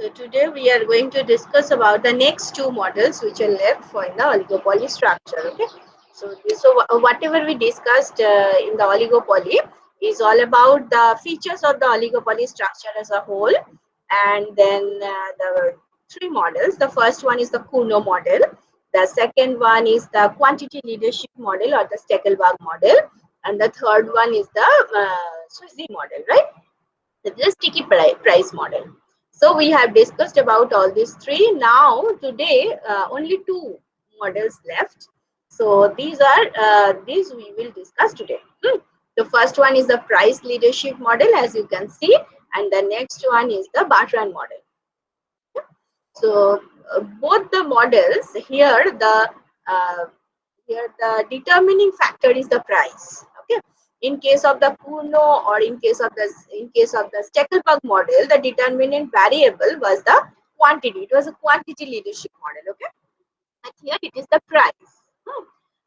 So today we are going to discuss about the next two models which are left for in the oligopoly structure. Okay. So whatever we discussed in the oligopoly is all about the features of the oligopoly structure as a whole, and then the three models. The first one is the Kuno model. The second one is the quantity leadership model or the Stackelberg model, and the third one is the Sweezy model, right? The sticky price model. So we have discussed about all these three. Now today only two models left. So these we will discuss today. The first one is the price leadership model, as you can see, and the next one is the Bartran model. So both the models uh, here the determining factor is the price. Okay. In case of the Kuno or in case of the Stackelberg model, the determinant variable was the quantity. It was a quantity leadership model. Okay. And here it is the price.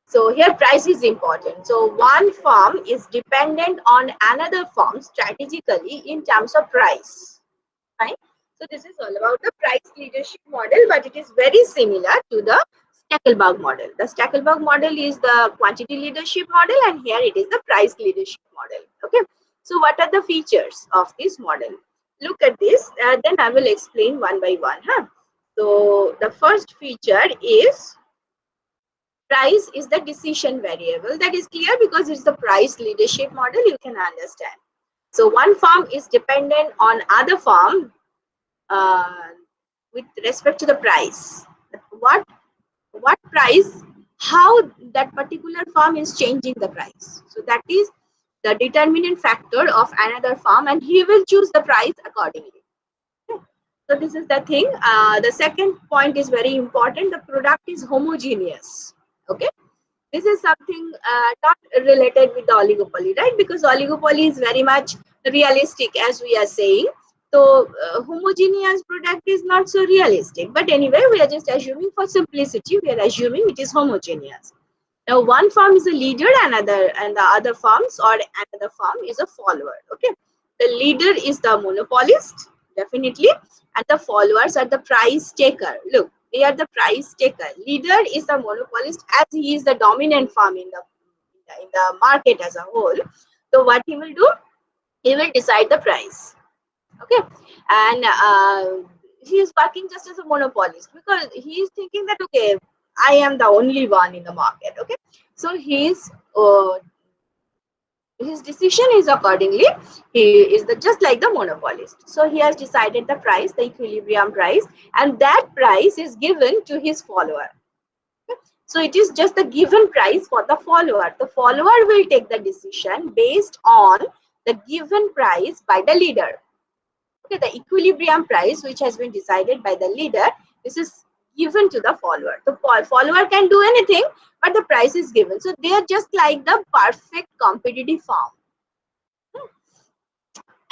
So here price is important. So one firm is dependent on another firm strategically in terms of price. Fine. So this is all about the price leadership model, but it is very similar to the Stackelberg model. The Stackelberg model is the quantity leadership model, and here it is the price leadership model. Okay. So what are the features of this model? Look at this. Then I will explain one by one. Huh? So the first feature is price is the decision variable. That is clear because it's the price leadership model. You can understand. So one firm is dependent on other firm uh, with respect to the price. What what price? How that particular firm is changing the price. So that is the determinant factor of another firm, and he will choose the price accordingly. Okay. So this is the thing. The second point is very important. The product is homogeneous. Okay. This is something not related with the oligopoly, right? Because oligopoly is very much realistic, as we are saying. So homogeneous product is not so realistic. But anyway, we are just assuming for simplicity, we are assuming it is homogeneous. Now, one firm is a leader, and the other firms or another firm is a follower. Okay, the leader is the monopolist, definitely, and the followers are the price taker. Look, they are the price taker. Leader is the monopolist, as he is the dominant firm in the market as a whole. So, what he will do? He will decide the price. Okay, and he is working just as a monopolist because he is thinking that okay, I am the only one in the market. Okay, so his decision is accordingly, he is just like the monopolist. So he has decided the price, the equilibrium price, and that price is given to his follower. So it is just the given price for the follower. The follower will take the decision based on the given price by the leader. Okay, the equilibrium price which has been decided by the leader, this is given to the follower. The follower can do anything, but the price is given. So they are just like the perfect competitive firm,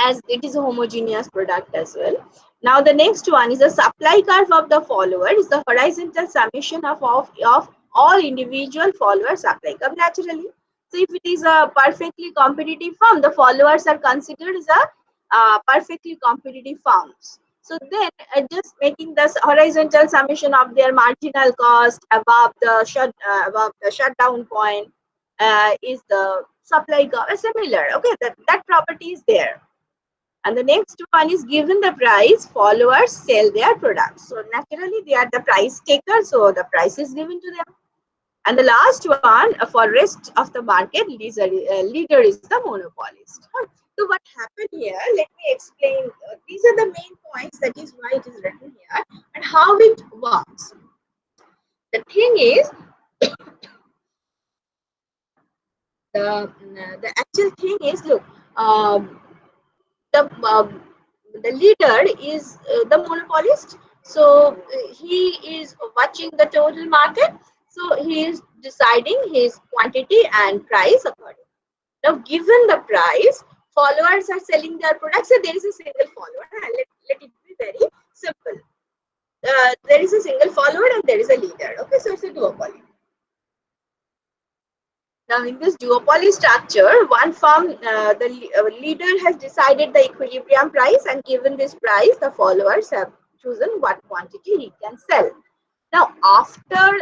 as it is a homogeneous product as well. Now the next one is the supply curve of the follower is the horizontal summation of all individual follower supply curve naturally. So if it is a perfectly competitive firm, the followers are considered as a perfectly competitive firms. So then just making this horizontal summation of their marginal cost above the shutdown point is the supply curve similar. Okay, that property is there. And the next one is given the price, followers sell their products. So naturally they are the price taker, so the price is given to them. And the last one for rest of the market, leader is the monopolist. So what happened here? Let me explain. These are the main points. That is why it is written here and how it works. The thing is, the actual thing is, look, um, the leader is the monopolist. So he is watching the total market. So he is deciding his quantity and price accordingly. Now, given the price, followers are selling their products. So there is a single follower. Let it be very simple. There is a single follower and there is a leader. Okay, so it's a duopoly. Now, in this duopoly structure, one firm, the leader has decided the equilibrium price, and given this price, the followers have chosen what quantity he can sell. Now, after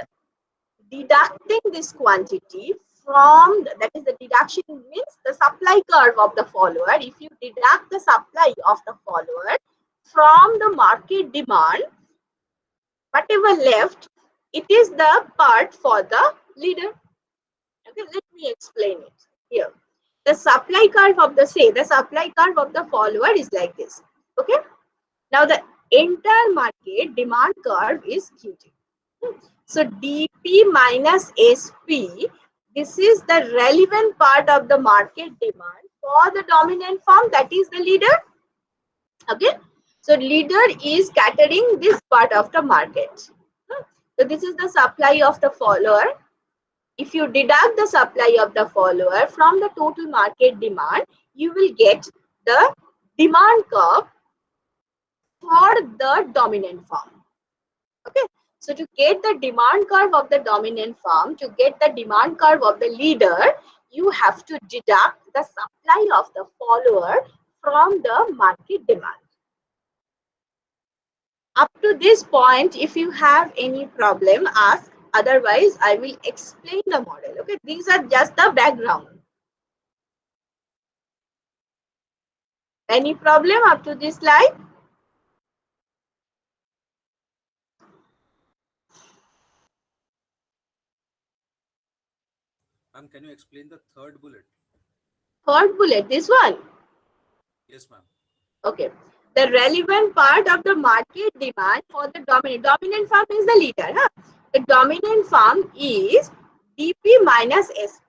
deducting this quantity from that is the deduction means the supply curve of the follower. If you deduct the supply of the follower from the market demand, whatever left, it is the part for the leader. Okay, let me explain it here. The supply curve of the supply curve of the follower is like this. Okay, now the entire market demand curve is QT. So DP minus SP, this is the relevant part of the market demand for the dominant firm, that is the leader. Okay, so leader is catering this part of the market. So this is the supply of the follower. If you deduct the supply of the follower from the total market demand, you will get the demand curve for the dominant firm. Okay, so to get the demand curve of the dominant firm, to get the demand curve of the leader, you have to deduct the supply of the follower from the market demand. Up to this point, if you have any problem, ask. Otherwise, I will explain the model. Okay, these are just the background. Any problem up to this slide? Ma'am, can you explain the third bullet? Third bullet, this one. Yes, ma'am. Okay. The relevant part of the market demand for the dominant firm is the leader. Huh? The dominant firm is DP minus SP.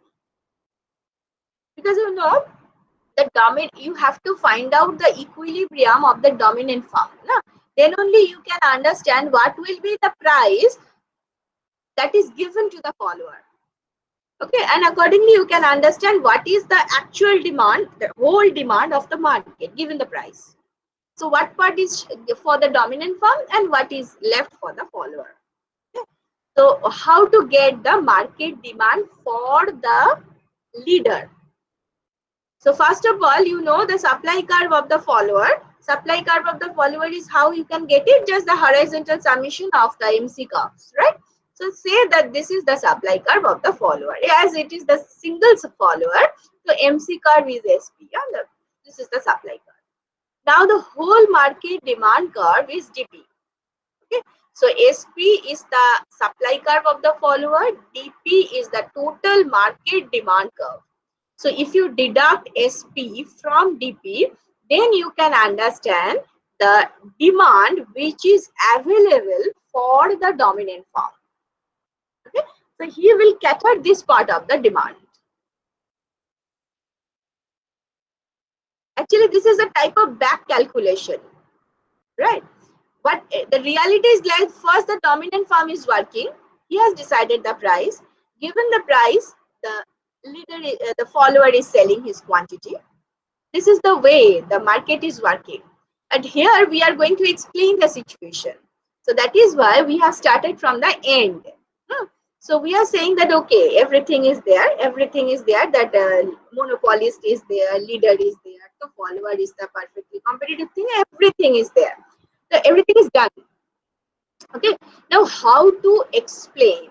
Because you know, you have to find out the equilibrium of the dominant firm. Nah? Then only you can understand what will be the price that is given to the follower. Okay, and accordingly you can understand what is the actual demand, the whole demand of the market given the price. So what part is for the dominant firm and what is left for the follower. Okay. So how to get the market demand for the leader? So first of all, you know the supply curve of the follower. Supply curve of the follower is how you can get it, just the horizontal summation of the MC curves, right? So say that this is the supply curve of the follower. As it is the single follower, so MC curve is SP. Yeah? This is the supply curve. Now the whole market demand curve is DP. Okay, so SP is the supply curve of the follower. DP is the total market demand curve. So if you deduct SP from DP, then you can understand the demand which is available for the dominant firm. Okay, so he will cater this part of the demand. Actually, this is a type of back calculation, right? But the reality is like first the dominant firm is working. He has decided the price. Given the price, the leader, the follower is selling his quantity. This is the way the market is working. And here we are going to explain the situation. So that is why we have started from the end. So we are saying that, okay, everything is there. Everything is there. That monopolist is there, leader is there, the follower is the perfectly competitive thing. Everything is there. So everything is done. Okay. Now how to explain?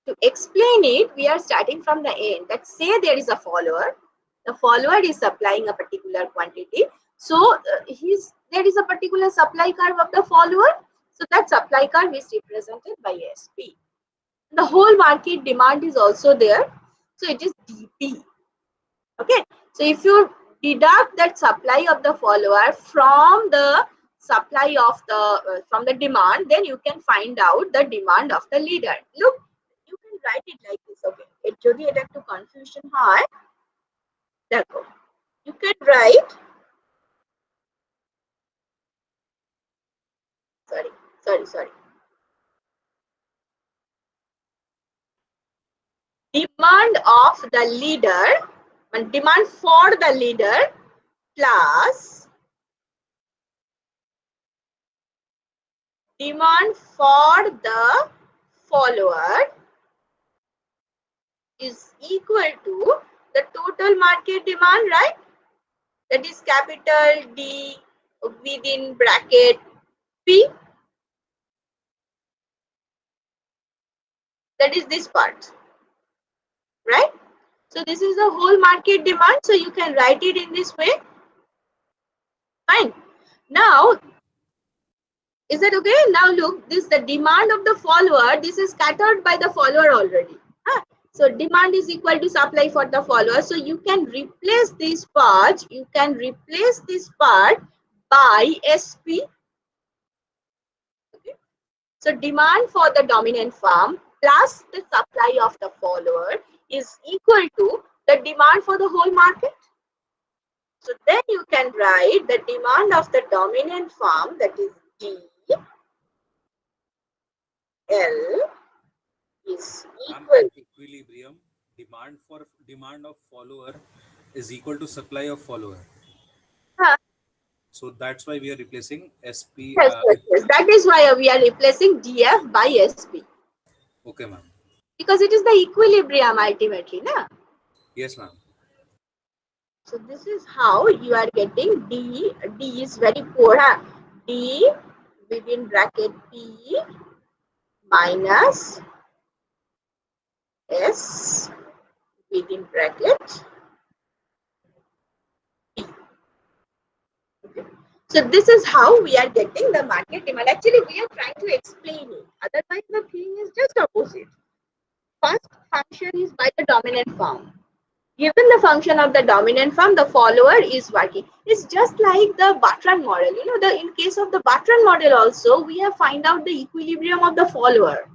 To explain it, we are starting from the end. That say there is a follower. The follower is supplying a particular quantity. So there is a particular supply curve of the follower. So that supply curve is represented by SP. The whole market demand is also there. So it is DP. Okay. So if you deduct that supply of the follower from the supply of the from the demand, then you can find out the demand of the leader. Look, you can write it like this. Okay. Jodi eta ekটু confusion হয় দেখো, you can write, sorry, demand of the leader and demand for the leader plus demand for the follower is equal to the total market demand, right? That is capital D within bracket P. That is this part, right? So this is the whole market demand. So you can write it in this way. Fine. Now, is that okay? Now look, this the demand of the follower. This is scattered by the follower already. So demand is equal to supply for the follower. So you can replace this part. You can replace this part by SP. Okay. So demand for the dominant firm plus the supply of the follower is equal to the demand for the whole market. So then you can write the demand of the dominant firm, that is D L, is Ma'am, equal. in equilibrium, demand of follower is equal to supply of follower. Huh? So that's why we are replacing SP. Yes, yes, yes. That is why we are replacing DF by SP, Okay, ma'am. because it is the equilibrium ultimately, na? Yes, ma'am. So this is how you are getting D. D is very poor, huh? D within bracket P minus S within bracket P. Okay. So this is how we are getting the market demand. Actually, we are trying to explain it. Otherwise, the thing is just opposite. First function is by the dominant firm. Given the function of the dominant firm, the follower is working. It's just like the Bertrand model. You know, in case of the Bertrand model also, we have find out the equilibrium of the follower.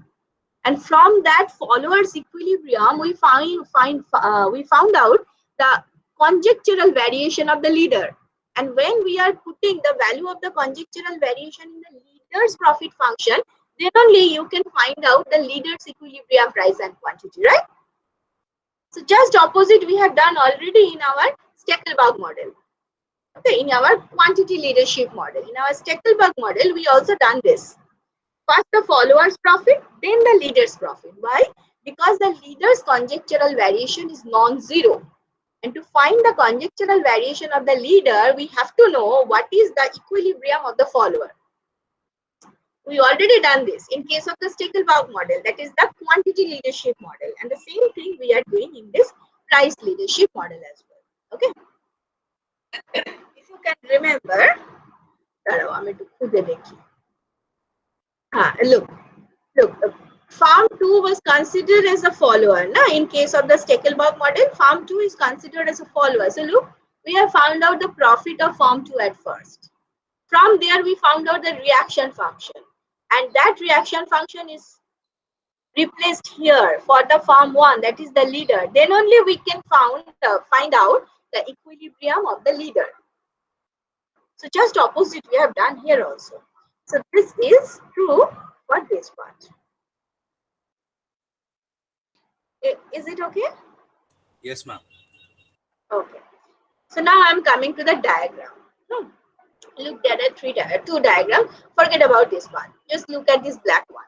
And from that follower's equilibrium, we found out the conjectural variation of the leader. And when we are putting the value of the conjectural variation in the leader's profit function, then only you can find out the leader's equilibrium price and quantity, right? So just opposite we have done already in our Stackelberg model. Okay, in our quantity leadership model. In our Stackelberg model, we also done this. First the follower's profit, then the leader's profit. Why? Because the leader's conjectural variation is non-zero. And to find the conjectural variation of the leader, we have to know what is the equilibrium of the follower. We already done this in case of the Stackelberg model, that is the quantity leadership model. And the same thing we are doing in this price leadership model as well. Okay. If you can remember, look, farm 2 was considered as a follower. Na? In case of the Stackelberg model, farm 2 is considered as a follower. So look, we have found out the profit of farm 2 at first. From there, we found out the reaction function. And that reaction function is replaced here for the farm 1, that is the leader. Then only we can find out the equilibrium of the leader. So just opposite we have done here also. So this is true for this part. Is it okay? Yes, ma'am. Okay. So now I'm coming to the diagram. Look, there are two diagrams. Forget about this one. Just look at this black one.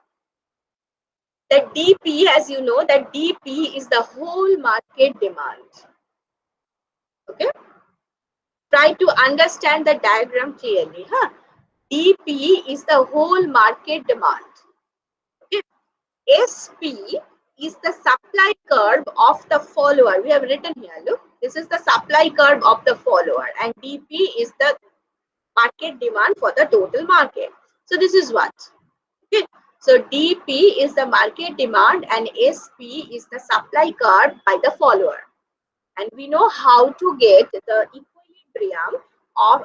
The DP, as you know, that DP is the whole market demand. Okay. Try to understand the diagram clearly. Huh? DP is the whole market demand. Okay. SP is the supply curve of the follower. We have written here, look, this is the supply curve of the follower, and DP is the market demand for the total market. So this is what? Okay. So DP is the market demand and SP is the supply curve by the follower. And we know how to get the equilibrium of,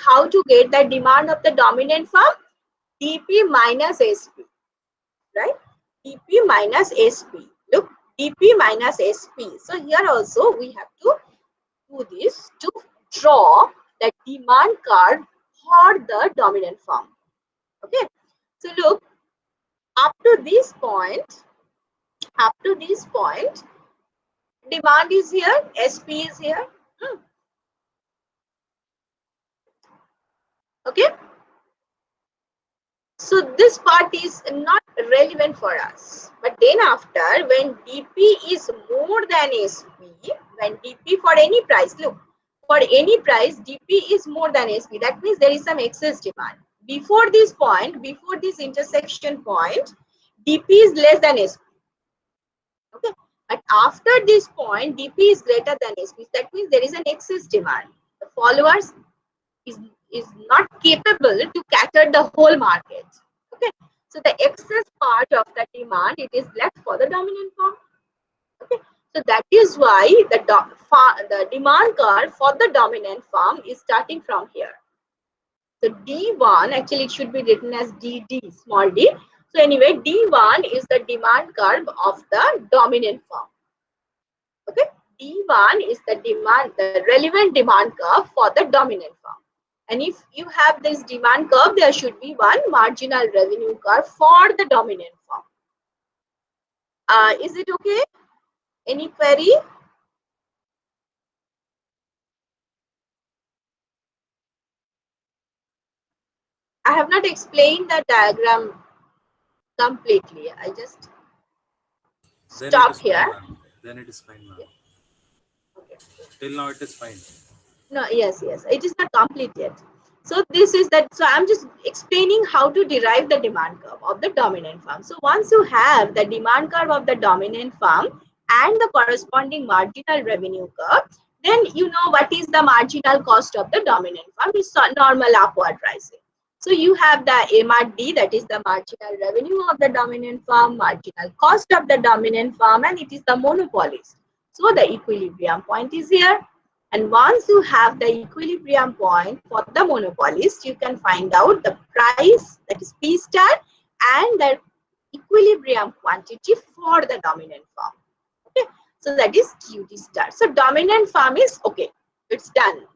how to get the demand of the dominant firm? DP minus SP, right? DP minus SP. Look, DP minus SP. So here also we have to do this to draw the demand curve for the dominant firm. Okay. So look, up to this point, demand is here, SP is here. Okay. So this part is not relevant for us. But then after, when DP is more than SP, when DP for any price, look, for any price, DP is more than SP. That means there is some excess demand. Before this point, before this intersection point, DP is less than SP. Okay, but after this point, DP is greater than SP. That means there is an excess demand. The followers is is not capable to cater the whole market. Okay, so the excess part of the demand, it is left for the dominant firm. Okay, so that is why the demand curve for the dominant firm is starting from here. So D1, actually it should be written as DD, small d. So anyway, D1 is the demand curve of the dominant firm. Okay, D1 is the relevant demand curve for the dominant firm. And if you have this demand curve, there should be one marginal revenue curve for the dominant firm. Is it okay? Any query? I have not explained the diagram completely. I just Then it stop is fine, here. ma'am. Then it is fine, ma'am. Yeah. Okay. Till now it is fine. No, yes, yes. It is not complete yet. So this is that. So I'm just explaining how to derive the demand curve of the dominant firm. So once you have the demand curve of the dominant firm and the corresponding marginal revenue curve, then you know what is the marginal cost of the dominant firm. It's normal upward rising. So you have the MRD, that is the marginal revenue of the dominant firm, marginal cost of the dominant firm, and it is the monopolist. So the equilibrium point is here. And once you have the equilibrium point for the monopolist, you can find out the price, that is P star, and the equilibrium quantity for the dominant firm. Okay, so that is QD star. So dominant firm is okay, it's done.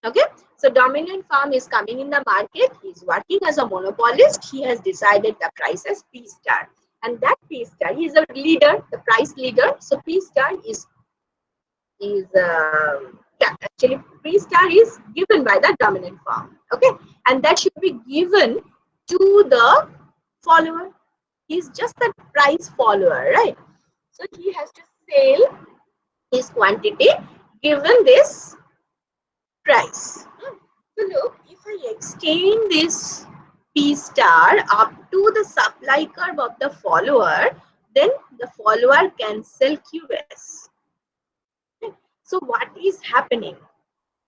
Okay, so dominant firm is coming in the market. He is working as a monopolist. He has decided the price as P star, and that P star, he is a leader, the price leader. So P star is actually P star is given by the dominant firm. Okay, and that should be given to the follower. He's just the price follower, right? So he has to sell his quantity given this price. So look, if I extend this P star up to the supply curve of the follower, then the follower can sell QS. So what is happening?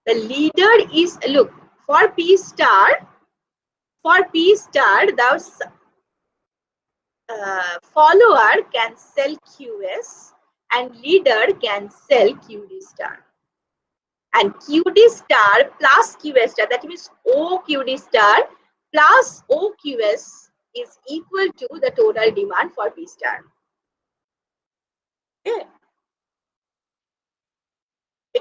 The leader is, look, for P star, the follower can sell QS and leader can sell QD star. And QD star plus QS star, that means OQD star plus OQS is equal to the total demand for P star. Okay.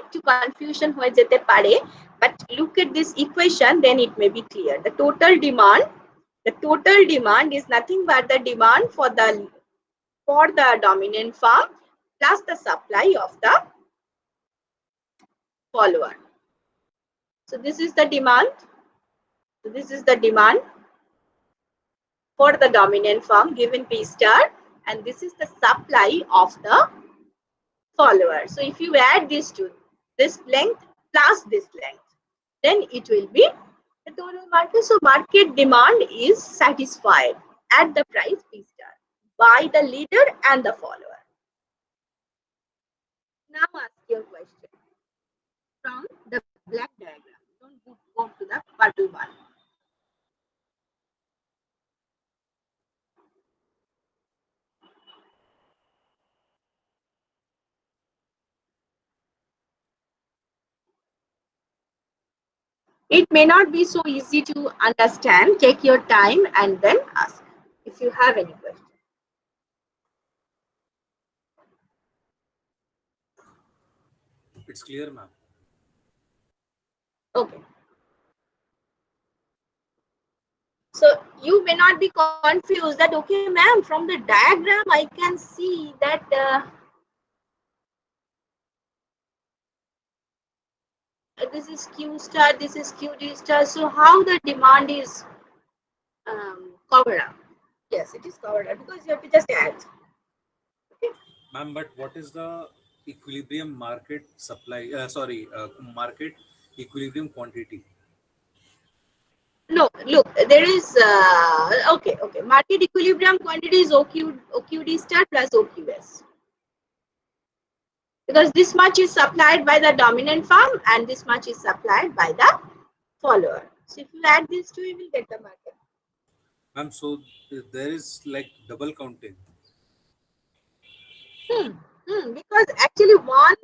একটু confusion হয়ে যেতে পারে, but look at this equation, then it may be clear. The total demand is nothing but the demand for the dominant firm plus the supply of the follower. So this is the demand. So this is the demand for the dominant firm given P star, and this is the supply of the follower. So if you add these two, this length plus this length, then it will be the total market. So market demand is satisfied at the price P star by the leader and the follower. Now ask your question from the black diagram. Don't go to the purple one. It may not be so easy to understand. Take your time and then ask if you have any question. It's clear, ma'am. Okay. So you may not be confused that, okay, ma'am, from the diagram I can see that this is Q star, this is QD star. So how the demand is covered up? Yes, it is covered up because you have to just add. Okay. Ma'am, but what is the equilibrium market supply? Market equilibrium quantity. No, look, there is okay. Market equilibrium quantity is OQD star plus OQS. because this much is supplied by the dominant farm and this much is supplied by the follower. So if you add these two, you will get the market. Ma'am, so there is like double counting. Because actually one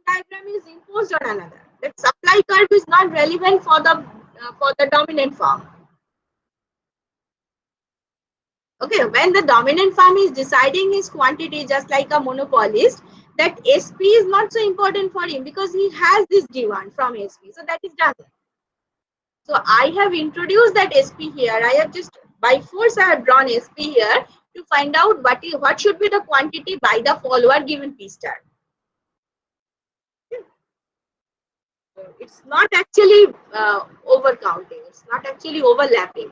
diagram is imposed on another. That supply curve is not relevant for the dominant farm. Okay, when the dominant farm is deciding his quantity just like a monopolist, that SP is not so important for him because he has this demand from SP. So that is done. So I have introduced that SP here. I have just by force I have drawn SP here to find out what should be the quantity by the follower given P star. It's not actually overcounting. It's not actually overlapping.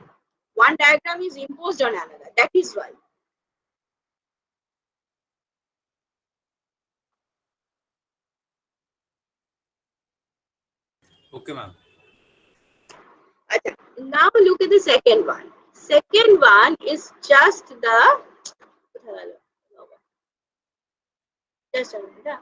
One diagram is imposed on another. That is why. Okay, ma'am. Now look at the second one. Second one is just the just a minute.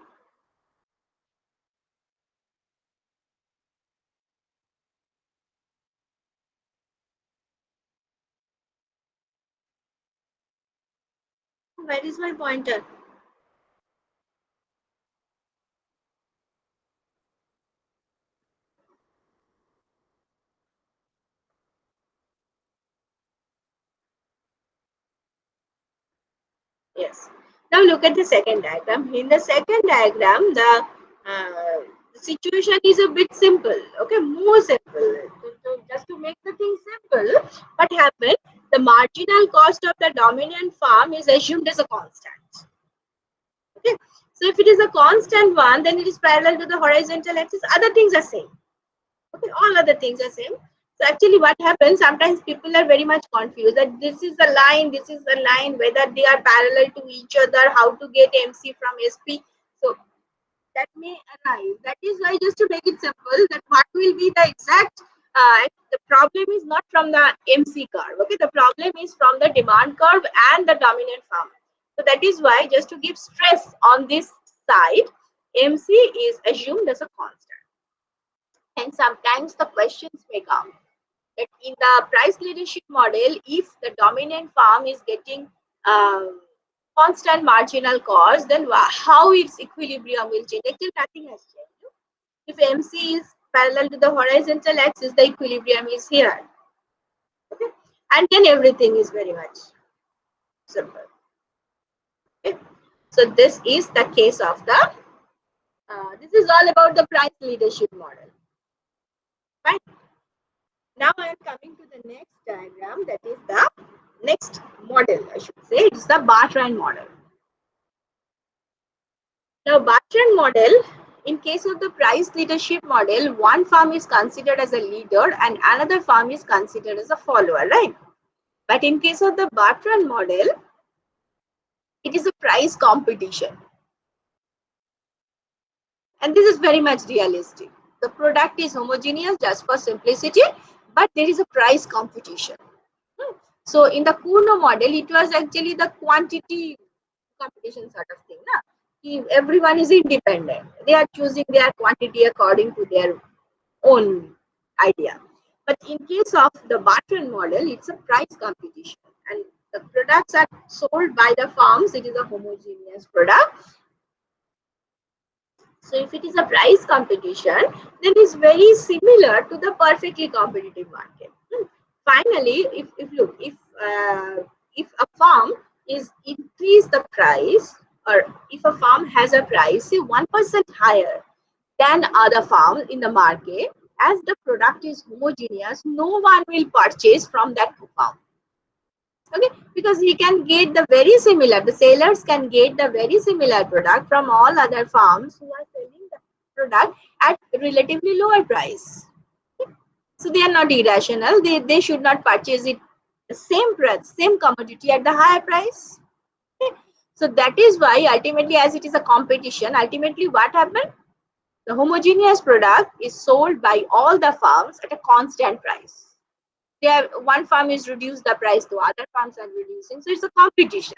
Where is my pointer? Yes. Now look at the second diagram. In the second diagram, the situation is a bit simple. Okay, more simple. Just to make the thing simple, what happened? The marginal cost of the dominant farm is assumed as a constant. Okay, so if it is a constant one, then it is parallel to the horizontal axis. Other things are same. Okay, all other things are same. So actually what happens, sometimes people are very much confused that this is a line, this is a line, whether they are parallel to each other, how to get MC from SP. So that may arise. That is why, just to make it simple, that what will be the exact, the problem is not from the MC curve. Okay, the problem is from the demand curve and the dominant farm. So that is why, just to give stress on this side, MC is assumed as a constant. And sometimes the questions may come that in the price leadership model, if the dominant farm is getting constant marginal cost, then how its equilibrium will change? Actually, nothing has changed. If MC is parallel to the horizontal axis, the equilibrium is here. Okay? And then everything is very much simple. Okay? So this is the case of the, this is all about the price leadership model. Fine. Now I am coming to the next diagram, that is the next model, I should say. It's the Bartrand model. Now, Bartrand model, in case of the price leadership model, one farm is considered as a leader and another farm is considered as a follower, right? But in case of the Bartrand model, it is a price competition. And this is very much realistic. The product is homogeneous just for simplicity, but there is a price competition. So in the Kuno model, it was actually the quantity competition sort of thing. Everyone is independent. They are choosing their quantity according to their own idea. But in case of the Bartrand model, it's a price competition. And the products are sold by the farms. It is a homogeneous product. So if it is a price competition, then it's very similar to the perfectly competitive market. Finally, if a farm is increase the price, or if a farm has a price say 1% higher than other farms in the market, as the product is homogeneous, no one will purchase from that farm. Okay, because he can get the very similar, the sellers can get the very similar product from all other farms who are selling the product at relatively lower price. So they are not irrational. They should not purchase it the same price, same commodity at the higher price. Okay. So that is why ultimately, as it is a competition, ultimately what happened? The homogeneous product is sold by all the farms at a constant price. One farm is reduced the price, the other farms are reducing. So it's a competition.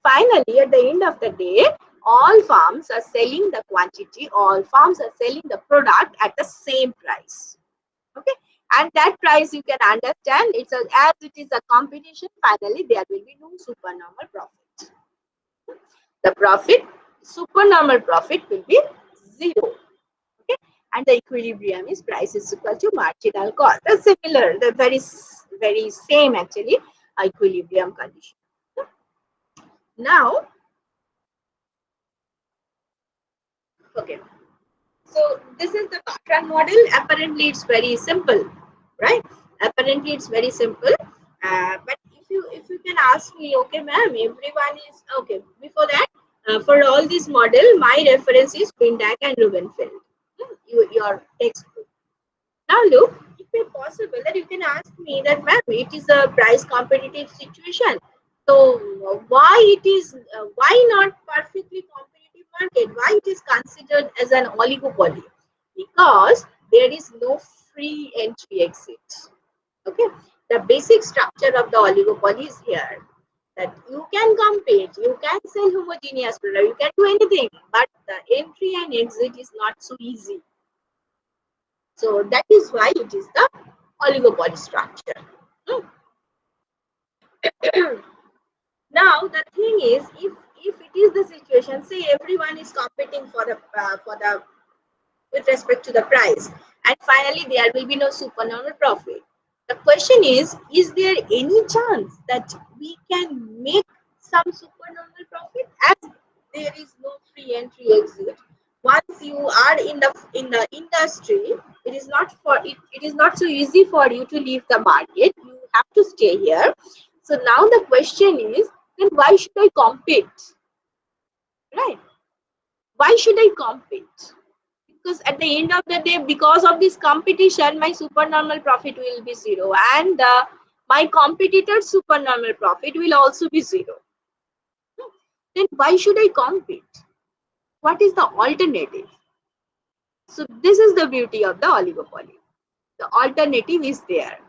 Finally, at the end of the day, all farms are selling the quantity, all farms are selling the product at the same price. Okay, and that price you can understand, it's as it is a competition, finally there will be no supernormal profit. The profit, supernormal profit will be zero. Okay, and the equilibrium is price is equal to marginal cost. That's similar, the very same actually equilibrium condition. Now, okay, so this is the Bartran model. Apparently, it's very simple, right? Apparently, it's very simple. But if you can ask me, okay, ma'am, everyone is okay. Before that, for all this model, my reference is Pindak and Rubenfeld. Your textbook. Now look, it may possible that you can ask me that, ma'am, it is a price competitive situation. So why it is why not perfectly competitive market? Why it is considered as an oligopoly? Because there is no free entry exit. Okay, the basic structure of the oligopoly is here, that you can compete, you can sell homogeneous product, you can do anything, but the entry and exit is not so easy. So that is why it is the oligopoly structure. Hmm. Now the thing is, if it is the situation, say everyone is competing for the with respect to the price, and finally there will be no supernormal profit. The question is there any chance that we can make some supernormal profit, as there is no free entry exit? Once you are in the industry, it is not so easy for you to leave the market. You have to stay here. So now the question is, then why should I compete? Right? Why should I compete? Because at the end of the day, because of this competition, my supernormal profit will be zero, and my competitor's supernormal profit will also be zero. Then why should I compete? What is the alternative? So this is the beauty of the oligopoly. The alternative is there.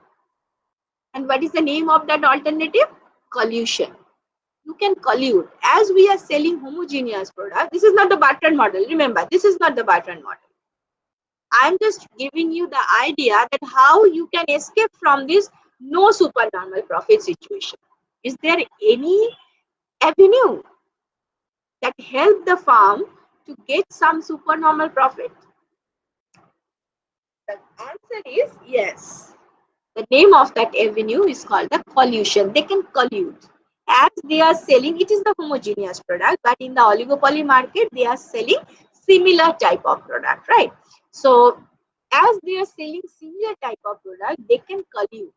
And what is the name of that alternative? Collusion. You can collude. As we are selling homogeneous product, this is not the Bartran model. Remember, this is not the Bartran model. I'm just giving you the idea that how you can escape from this no supernormal profit situation. Is there any avenue that help the farm to get some supernormal profit? The answer is yes. The name of that avenue is called the collusion. They can collude. As they are selling, it is the homogeneous product, but in the oligopoly market, they are selling similar type of product, right? So, as they are selling similar type of product, they can collude.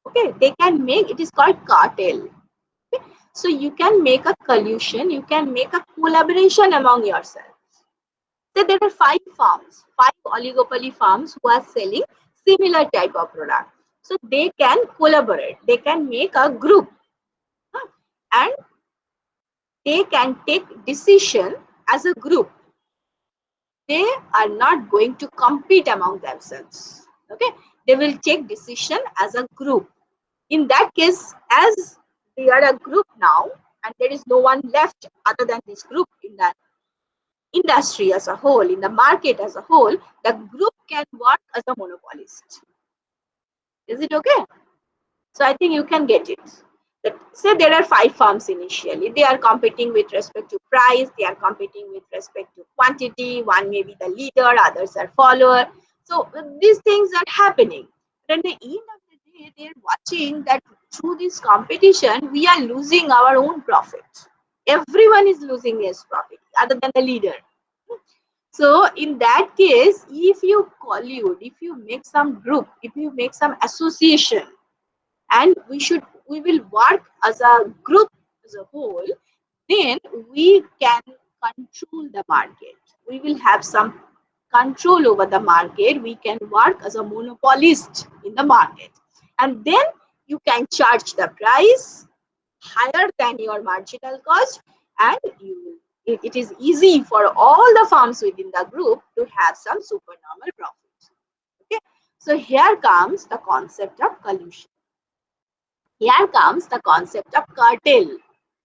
Okay, they can make, it is called cartel. Okay? So, you can make a collusion, you can make a collaboration among yourselves. So there are five oligopoly farms who are selling similar type of product. So they can collaborate, they can make a group, and they can take decision as a group. They are not going to compete among themselves. Okay, they will take decision as a group. In that case, as they are a group now, and there is no one left other than this group in that industry as a whole, in the market as a whole, the group can work as a monopolist. Is it okay? So I think you can get it. That, say there are five farms initially. They are competing with respect to price. They are competing with respect to quantity. One may be the leader, others are follower. So these things are happening. But at the end of the day, they are watching that through this competition, we are losing our own profit. Everyone is losing his profit, other than the leader. So in that case, if you collude, if you make some group, if you make some association, and we will work as a group as a whole, then we can control the market. We will have some control over the market. We can work as a monopolist in the market. And then you can charge the price higher than your marginal cost, and it is easy for all the farms within the group to have some supernormal profits. Okay, so here comes the concept of collusion. Here comes the concept of cartel.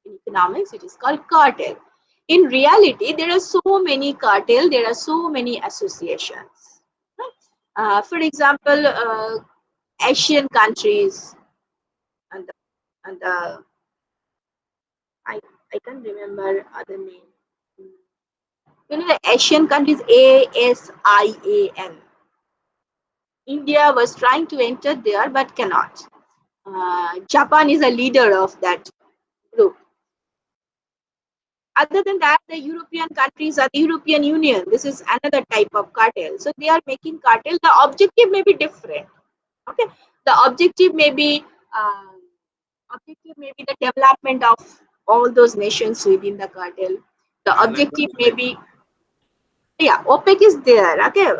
In economics, it is called cartel. In reality, there are so many cartel, there are so many associations. For example, Asian countries and I I can't remember other name. The Asian countries ASIAN. India was trying to enter there but cannot. Japan is a leader of that group. Other than that, the European countries are the European Union. This is another type of cartel. So they are making cartel. The objective may be different. Okay, the um, objective may be the development of all those nations within the cartel. The Yeah, like the objective may OPEC. be, yeah, OPEC is there. Okay,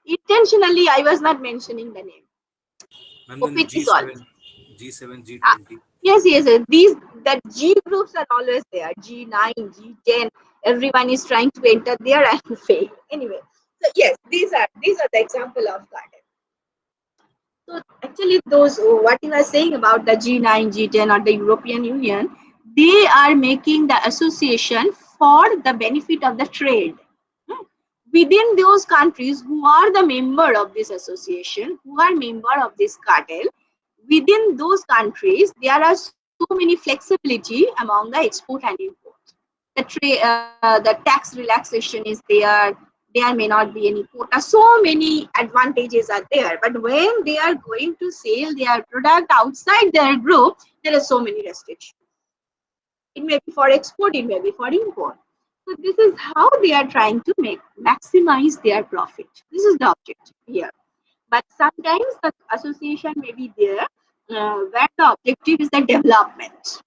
intentionally I was not mentioning the name. And then OPEC is all. G7, Ah, G20. yes, yes, yes. These that G groups are always there. G9, G10. Everyone is trying to enter there and fail. Anyway, so yes, these are the example of cartel. So actually, those what you are saying about the G9, G10, or the European Union, they are making the association for the benefit of the trade. Hmm. Within those countries who are the member of this association, who are member of this cartel, within those countries, there are so many flexibility among the export and import. The tax relaxation is there. There may not be any quota. So many advantages are there. But when they are going to sell their product outside their group, there are so many restrictions. It may be for export, it may be for import. So this is how they are trying to maximize their profit. This is the objective here. But sometimes the association may be there where the objective is the development.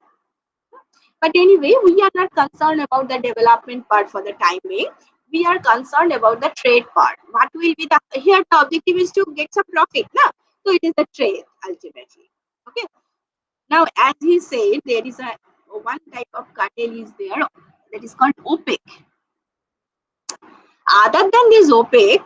But anyway, we are not concerned about the development part for the time being. We are concerned about the trade part. What will be the here the objective is to get some profit, na? So it is the trade ultimately. Okay. Now, as he said, there is a one type of cartel is there that is called OPEC. Other than this OPEC,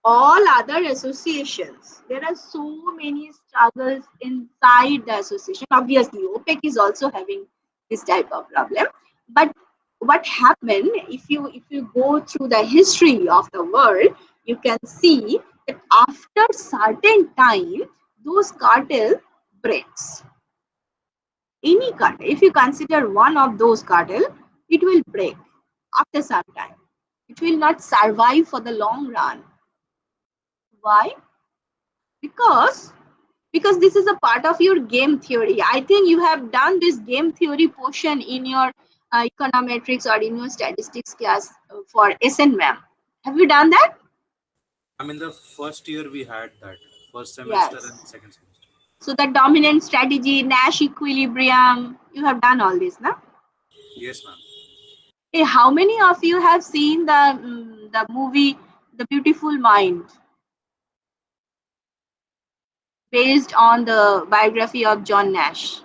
all other associations, there are so many struggles inside the association. Obviously, OPEC is also having this type of problem. But what happened if you go through the history of the world, you can see that after certain time, those cartel breaks. Any cartel, if you consider one of those cartel, it will break after some time. It will not survive for the long run. Why? Because this is a part of your game theory. I think you have done this game theory portion in your econometrics or in your statistics class for SNMAM. Have you done that? I mean, the first year we had that, first semester and Yes. second semester. So the dominant strategy, Nash equilibrium, you have done all this, now. Yes, ma'am. Hey, how many of you have seen the movie The Beautiful Mind, based on the biography of John Nash?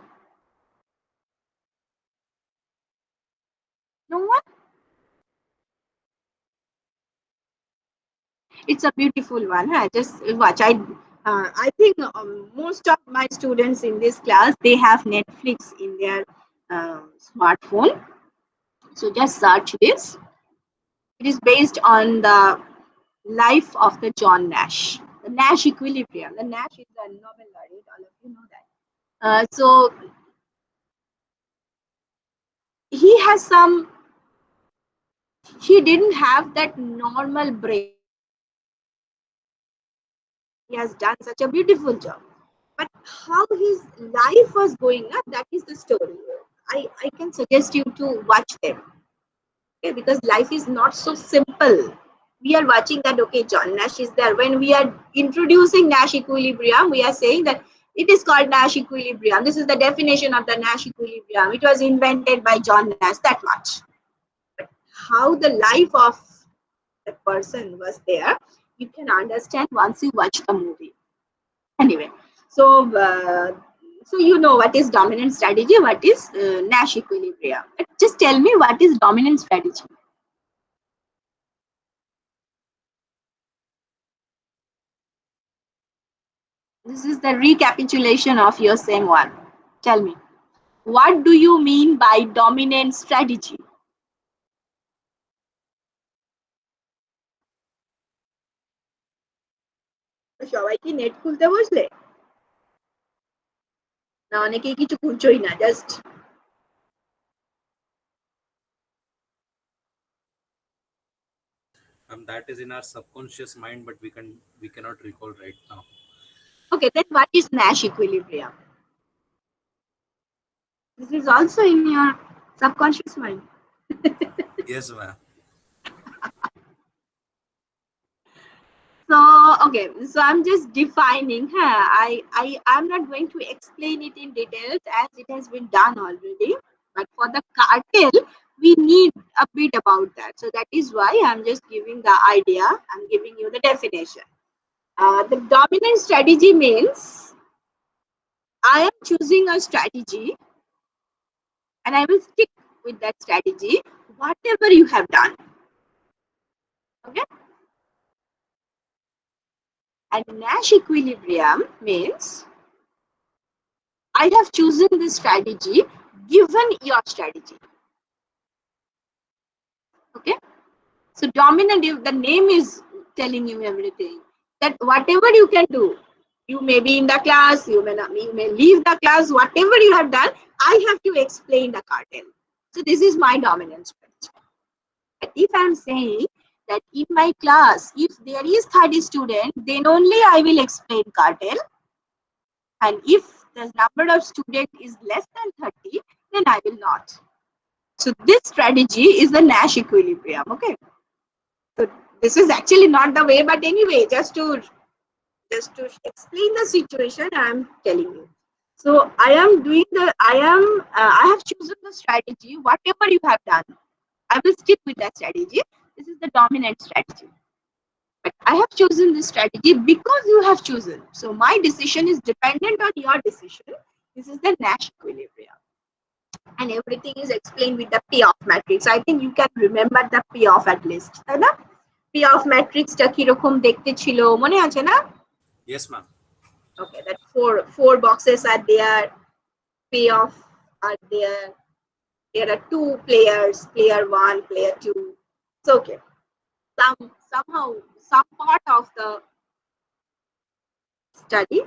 No one? It's a beautiful one. Huh? Just watch. I think most of my students in this class, they have Netflix in their smartphone. So just search this. It is based on the life of the John Nash, the Nash equilibrium. The Nash is a Nobel laureate. All of you know that. So he has some. He didn't have that normal brain. He has done such a beautiful job. But how his life was going up, that is the story. I can suggest you to watch them. Okay, because life is not so simple. We are watching that, okay, John Nash is there. When we are introducing Nash equilibrium, we are saying that it is called Nash equilibrium. This is the definition of the Nash equilibrium. It was invented by John Nash, that much. But how the life of the person was there, you can understand once you watch the movie. Anyway, so so you know what is dominant strategy, what is Nash equilibrium. Just tell me what is dominant strategy. This is the recapitulation of your same one. Tell me, what do you mean by dominant strategy? সবাই কি net খুলতে বসলে? না অনেকেই কিছু খুলছই না, just That is in our subconscious mind, but we cannot recall right now. okay. Then what is Nash equilibrium? This is also in your subconscious mind. Yes, ma'am. So okay, so I'm just defining. I'm not going to explain it in details as it has been done already. But for the cartel, we need a bit about that. So that is why I'm just giving the idea. I'm giving you the definition. The dominant strategy means I am choosing a strategy and I will stick with that strategy, whatever you have done. Okay. And Nash equilibrium means I have chosen this strategy given your strategy. Okay. So dominant, the name is telling you everything. That whatever you can do, you may be in the class, you may not, you may leave the class, whatever you have done, I have to explain the cartel. So this is my dominant strategy. But if I'm saying that in my class, if there is 30 students, then only I will explain cartel. And if the number of students is less than 30, then I will not. So this strategy is the Nash equilibrium. Okay. So this is actually not the way, but anyway, just to explain the situation, I am telling you. So I have chosen the strategy. Whatever you have done, I will stick with that strategy. This is the dominant strategy. But I have chosen this strategy because you have chosen. So my decision is dependent on your decision. This is the Nash equilibrium. And everything is explained with the payoff matrix. I think you can remember the payoff at least. তাই না? Payoff matrix টা কিরকম দেখতে ছিল মনে আছে না? Yes, ma'am. Okay, that four boxes are there. Payoff are there. There are two players, player one, player two. It's okay. Somehow some part of the study,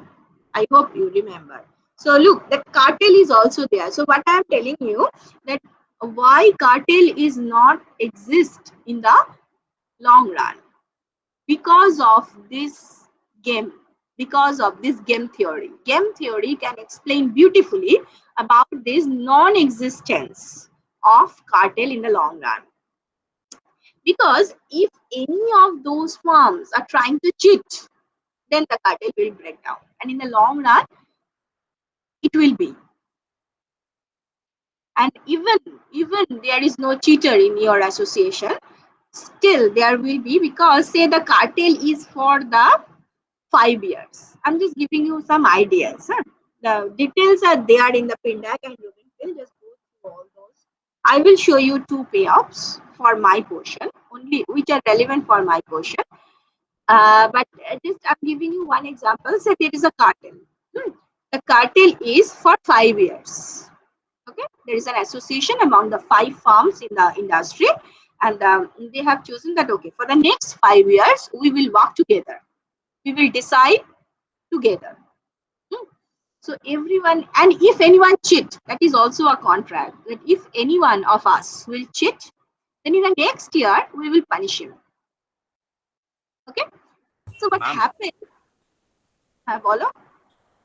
I hope you remember. So look, that cartel is also there. So what I am telling you, that why cartel is not exist in the long run, because of this game, because of this game theory. Game theory can explain beautifully about this non-existence of cartel in the long run. Because if any of those firms are trying to cheat, then the cartel will break down, and in the long run it will be. And even there is no cheater in your association, still there will be, because say the cartel is for the 5 years. I'm just giving you some ideas. Huh? The details are there in the PINDAC, and you will just go through all those. I will show you two payoffs for my portion, only which are relevant for my portion. But just I'm giving you one example. Say there is a cartel. The cartel is for 5 years. Okay, there is an association among the 5 firms in the industry, and they have chosen that okay, for the next 5 years we will work together. We will decide together. So everyone, and if anyone cheat, that is also a contract. That if any one of us will cheat, then in the next year we will punish him. Okay. So what Ma'am, happened? Bolo?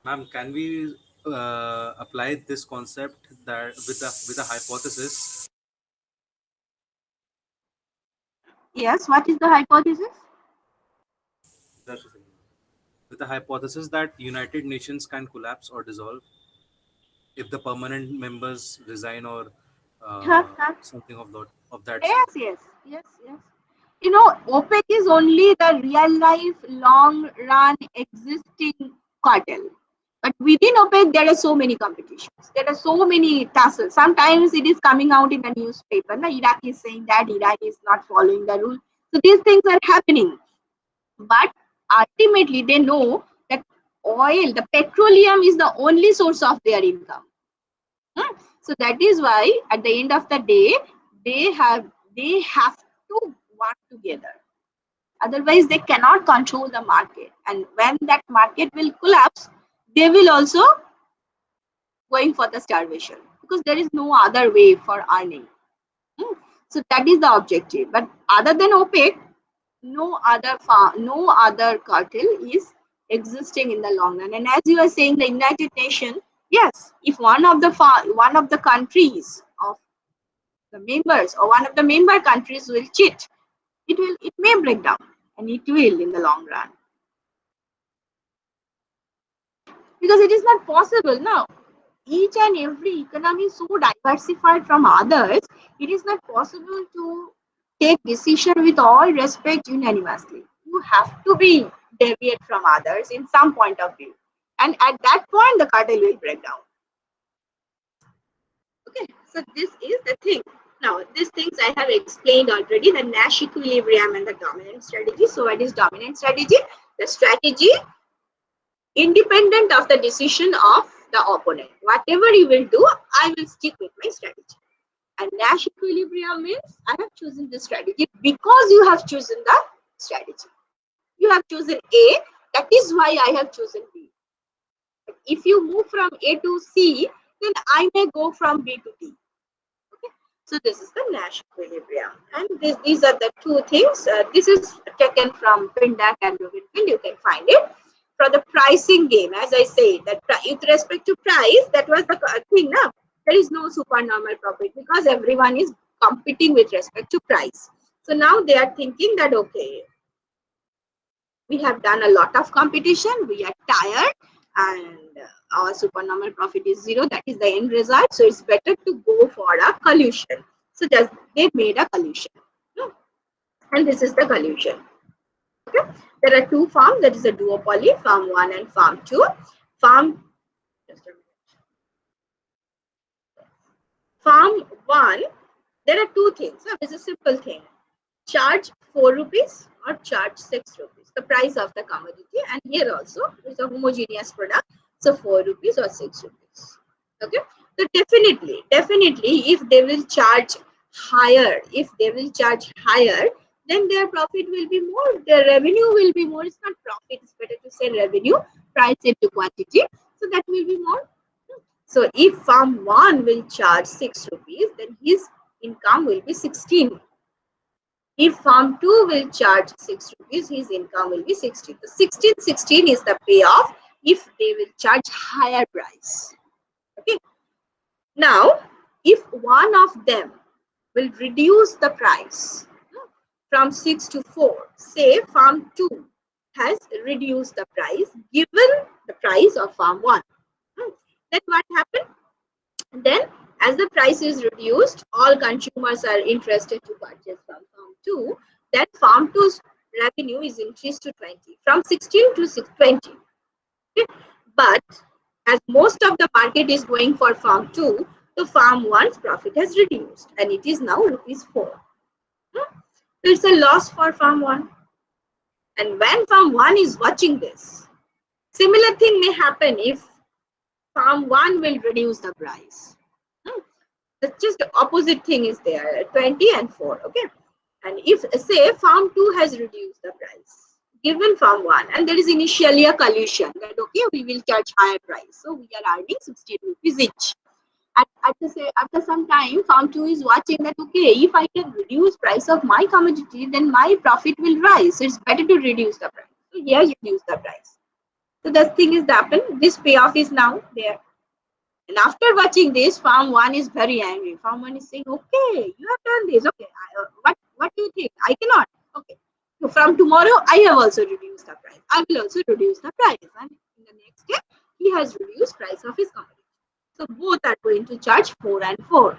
ma'am, can we apply this concept that with a hypothesis? Yes. What is the hypothesis? That's the thing. With the hypothesis that United Nations can collapse or dissolve if the permanent members resign or something of that sort. Yes. You know, OPEC is only the real life, long run existing cartel. But within OPEC, there are so many competitions. There are so many tussles. Sometimes it is coming out in the newspaper. Na, Iraq is saying that Iran is not following the rules. So these things are happening. But ultimately, they know that oil, the petroleum, is the only source of their income. So that is why at the end of the day, they have to work together. Otherwise, they cannot control the market. And when that market will collapse, they will also going for the starvation because there is no other way for earning. Hmm. So that is the objective. But other than OPEC, no other cartel is existing in the long run. And as you are saying, the United Nations, yes, if one of the countries of the members or one of the member countries will cheat, it may break down, and it will in the long run, because it is not possible now. Each and every economy is so diversified from others, it is not possible to take decision with all respect unanimously. You have to be deviate from others in some point of view, and at that point the cartel will break down. Okay, so this is the thing. Now, these things I have explained already, the Nash equilibrium and the dominant strategy. So what is dominant strategy? The strategy independent of the decision of the opponent. Whatever you will do, I will stick with my strategy. And Nash equilibrium means I have chosen this strategy because you have chosen the strategy. You have chosen A, that is why I have chosen B. But if you move from A to C, then I may go from B to D. Okay? So this is the Nash equilibrium. And these are the two things. This is taken from Pindak and Rosenfeld. You can find it. For the pricing game, as I say, that with respect to price, that was the thing. Now there is no supernormal profit because everyone is competing with respect to price. So now they are thinking that okay, we have done a lot of competition, we are tired, and our supernormal profit is zero. That is the end result. So it's better to go for a collusion. So they made a collusion, and this is the collusion. Okay, there are two farms. That is a duopoly, farm 1 and farm 2. Farm, just a minute. Farm 1, there are two things. It's a simple thing. Charge 4 rupees or charge 6 rupees, the price of the commodity. And here also it's a homogeneous product, so 4 rupees or 6 rupees. Okay, so definitely if they will charge higher, then their profit will be more, their revenue will be more. It's not profit, it's better to say revenue, price into quantity, so that will be more. So if farm 1 will charge 6 rupees, then his income will be 16. If farm 2 will charge 6 rupees, his income will be 16. The 16 is the payoff if they will charge higher price. Okay. Now, if one of them will reduce the price from 6 to 4, say farm 2 has reduced the price given the price of farm 1. Then what happened? Then, as the price is reduced, all consumers are interested to purchase from farm 2. Then farm 2's revenue is increased to 20, from 16 to 20. Okay? But as most of the market is going for farm 2, the farm 1's profit has reduced and it is now rupees 4. So it's a loss for farm 1. And when farm 1 is watching this, similar thing may happen if farm 1 will reduce the price. It's just the opposite thing is there, 20 and 4. Okay, and if say farm 2 has reduced the price given farm 1, and there is initially a collusion that okay, we will charge higher price, so we are earning 16 rupees each. After some time, farm 2 is watching that okay, if I can reduce price of my commodity, then my profit will rise, so it's better to reduce the price. So here you reduce the price. So the thing is happened, this payoff is now there. And after watching this, farm 1 is very angry. Farm 1 is saying, okay, you have done this. Okay, what do you think? I cannot. Okay. So from tomorrow, I have also reduced the price. I will also reduce the price. And in the next step, he has reduced price of his commodity. So both are going to charge 4 and 4.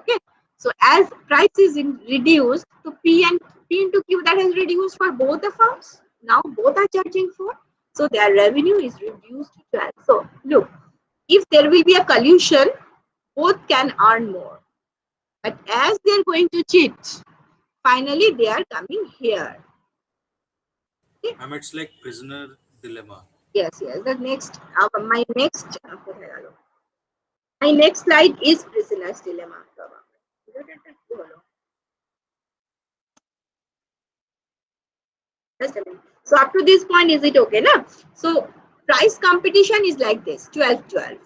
Okay. So as price is reduced to P into Q, that has reduced for both the firms. Now both are charging 4. So their revenue is reduced to 12. So look, if there will be a collusion, both can earn more. But as they are going to cheat, finally they are coming here. Okay? It's like prisoner dilemma. Yes. My next slide is prisoner's dilemma. Just a minute. So up to this point, is it okay, na? So price competition is like this: 12-12.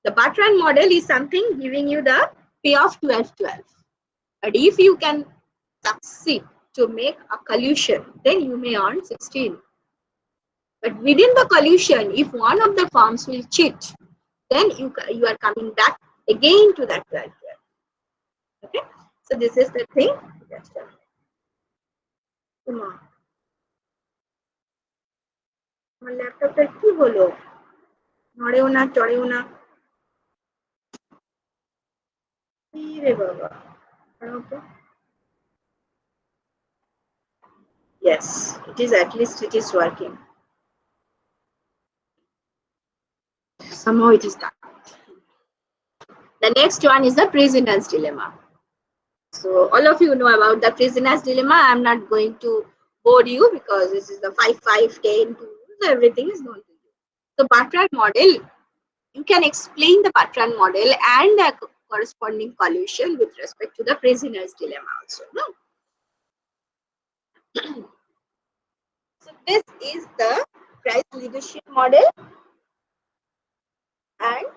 The Bartrand model is something giving you the pay of 12-12. But if you can succeed to make a collusion, then you may earn 16. But within the collusion, if one of the firms will cheat, then you are coming back again to that 12-12. Okay, so this is the thing. Just a minute. Come on. আমার ল্যাপটপটা কি হলো? নড়েও না, চড়েও না। কি রে বাবা? Yes, it is, at least it is working. Somehow it is done. The next one is the prisoner's dilemma. So all of you know about the prisoner's dilemma. I'm not going to bore you because this is the 5, 5, 10, 2, so everything is known to you. So Bartrand model, you can explain the Bartrand model and the corresponding collusion with respect to the prisoner's dilemma also. No? So this is the price leadership model. And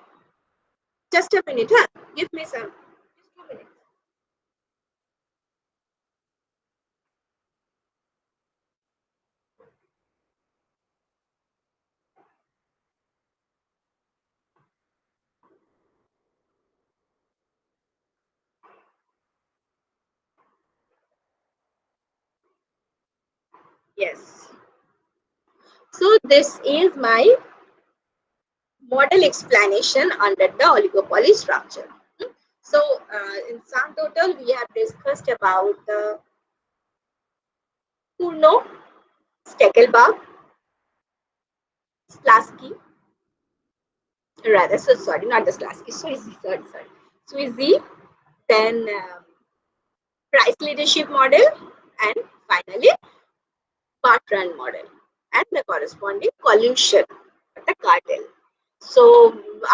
just a minute, huh? Give me some, just 2 minutes. Yes. So this is my model explanation under the oligopoly structure. So in sum total, we have discussed about the Cournot, Steckelberg, Slasky, rather, so sorry, not the Slasky, Sweezy, sorry, Sweezy, then price leadership model, and finally Bartrand model, and the corresponding collusion, the cartel. So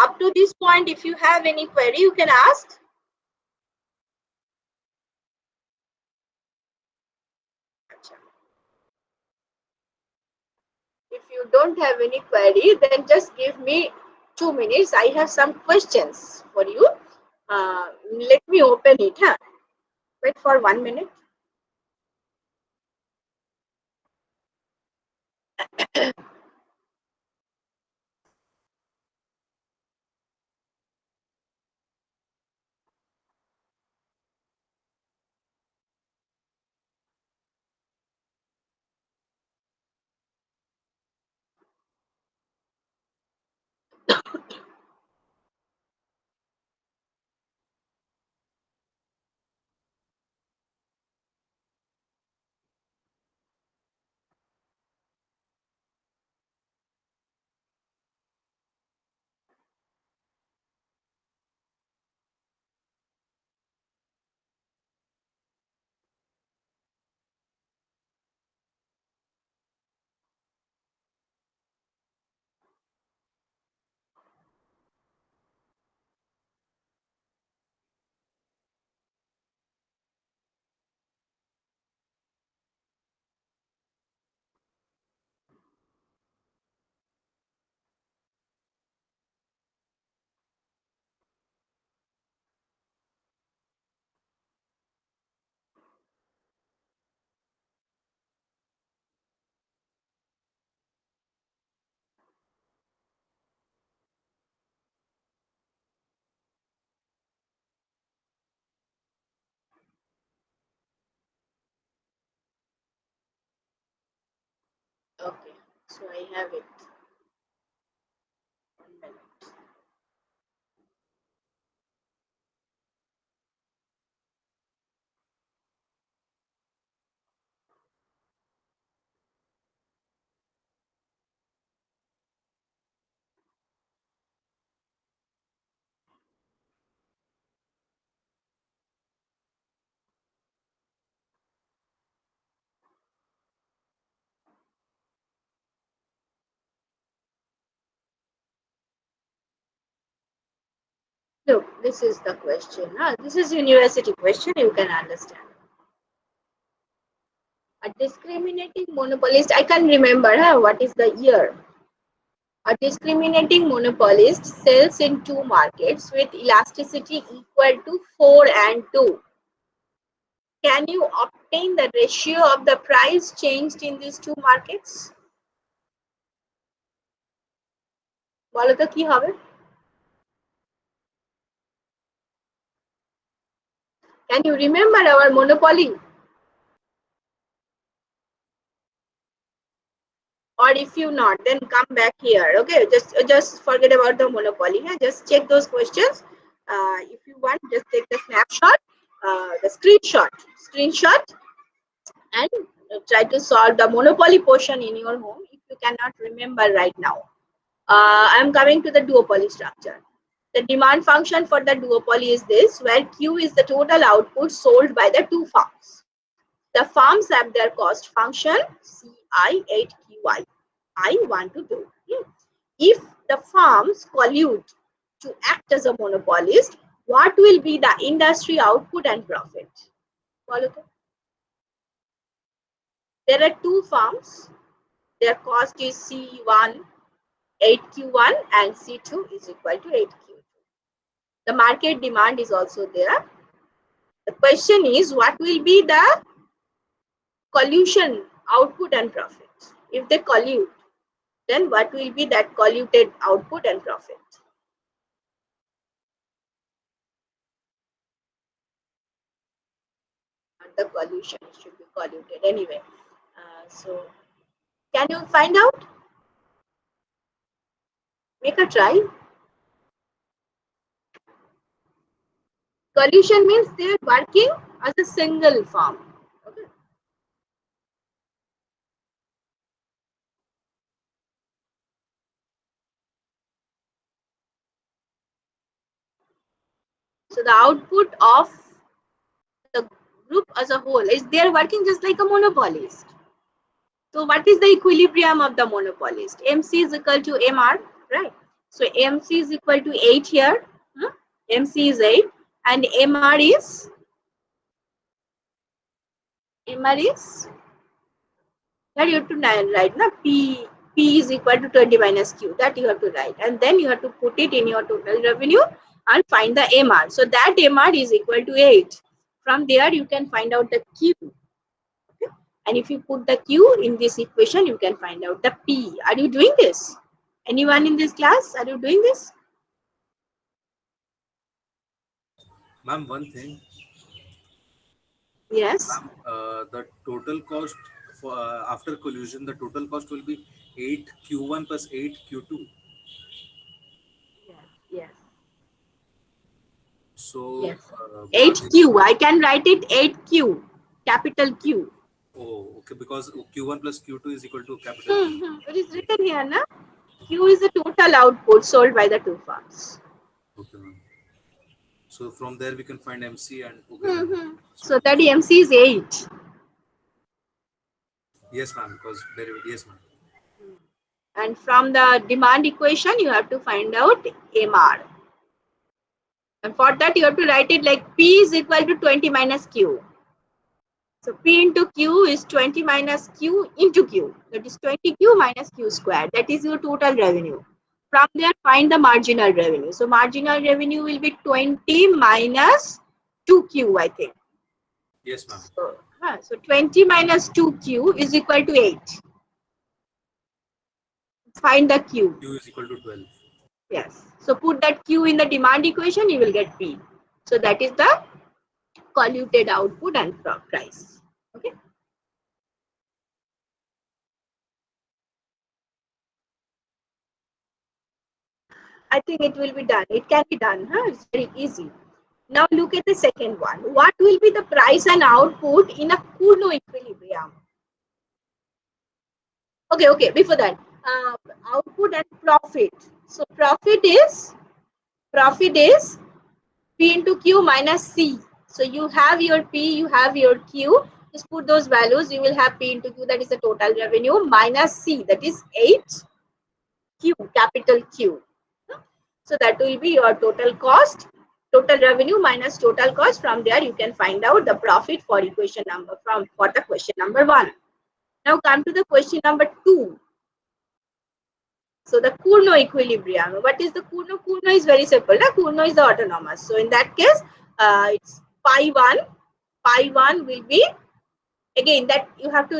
up to this point, if you have any query, you can ask. If you don't have any query, then just give me 2 minutes. I have some questions for you. Let me open it. Huh? Wait for 1 minute. Okay, so I have it. 1 minute. Look, this is the question. This is university question. You can understand. A discriminating monopolist, I can't remember what is the year. A discriminating monopolist sells in two markets with elasticity equal to 4 and 2. Can you obtain the ratio of the price changed in these two markets? বলো তো কি হবে? Can you remember our monopoly? Or if you not, then come back here. Okay, just forget about the monopoly. Just check those questions. If you want, just take the snapshot, the screenshot, and try to solve the monopoly portion in your home if you cannot remember right now. I am coming to the duopoly structure. The demand function for the duopoly is this, where Q is the total output sold by the two firms. The firms have their cost function Ci8Qi, I1 to 2. If the firms collude to act as a monopolist, what will be the industry output and profit? There are two firms. Their cost is C1 8Q1 and C2 is equal to 8Q2. The market demand is also there. The question is, what will be the collusion output and profit? If they collude, then what will be that colluted output and profit? Not the collusion, it should be colluted anyway. So, can you find out? Make a try. Collusion means they are working as a single firm. Okay. So the output of the group as a whole is they are working just like a monopolist. So what is the equilibrium of the monopolist? MC is equal to MR, right? So MC is equal to 8 here. MC is 8 and MR is here you have to write P is equal to 20 minus Q, that you have to write, and then you have to put it in your total revenue and find the MR. So that MR is equal to 8. From there you can find out the Q. Okay? And if you put the Q in this equation, you can find out the P. Are you doing this? Anyone in this class? Are you doing this? Ma'am, one thing. Yes. The total cost for after collusion, the total cost will be 8Q1 plus 8Q2. Yes. So Yes. margin. 8Q. I can write it 8Q. Capital Q. Oh, okay. Because Q1 plus Q2 is equal to capital Q. It is written here, na? Q is the total output sold by the two firms. Okay, ma'am. So from there we can find MC and okay then. So that MC is 8. Yes, ma'am. Because derivative. Yes, ma'am. And from the demand equation, you have to find out MR. And for that, you have to write it like P is equal to 20 minus Q. So P into Q is 20 minus Q into Q. That is 20Q minus Q squared. That is your total revenue. From there, find the marginal revenue. So marginal revenue will be 20 minus 2Q, I think. Yes, ma'am. So 20 minus 2Q is equal to 8. Find the Q. Q is equal to 12. Yes. So put that Q in the demand equation, you will get P. So that is the colluted output and price. Okay. I think it will be done. It can be done. It's very easy. Now look at the second one. What will be the price and output in a Coulomb equilibrium? Okay. Before that, output and profit. So profit is P into Q minus C. So you have your P, you have your Q. Just put those values. You will have P into Q, that is the total revenue, minus C, that is 8Q, capital Q. So that will be your total cost. total revenue minus total cost. From there you can find out the profit for equation number for the question number 1. Now come to the question number 2. So the Cournot equilibrium. What is the Cournot? Cournot is very simple. Na? Cournot is the autonomous. So in that case, it's pi 1. Pi 1 will be, again, that you have to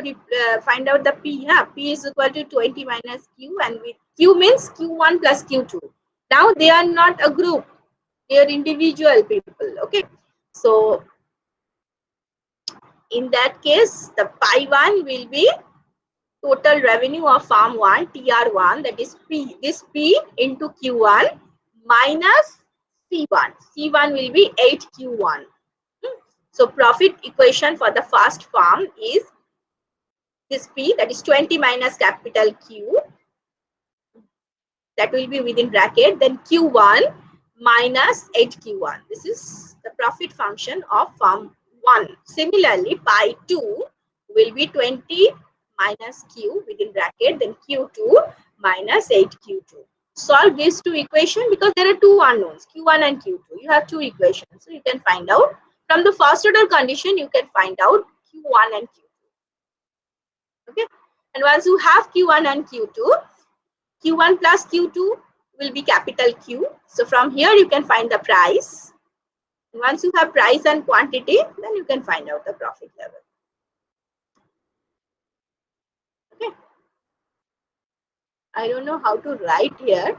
find out the P. P is equal to 20 minus Q, and with Q means Q1 plus Q2. Now they are not a group. They are individual people. Okay. So in that case, the pi 1 will be total revenue of farm 1, TR1, that is P. This P into Q1 minus C1. C1 will be 8Q1. So profit equation for the first farm is this P, that is 20 minus capital Q. That will be within bracket. Then Q1 minus 8Q1. This is the profit function of farm 1. Similarly, pi 2 will be 20 minus Q within bracket, then Q2 minus 8Q2. Solve these two equations because there are two unknowns, Q1 and Q2. You have two equations. So you can find out from the first order condition, you can find out Q1 and Q2. Okay. And once you have Q1 and Q2, Q1 plus Q2 will be capital Q. So from here you can find the price. Once you have price and quantity, then you can find out the profit level. Okay. I don't know how to write here.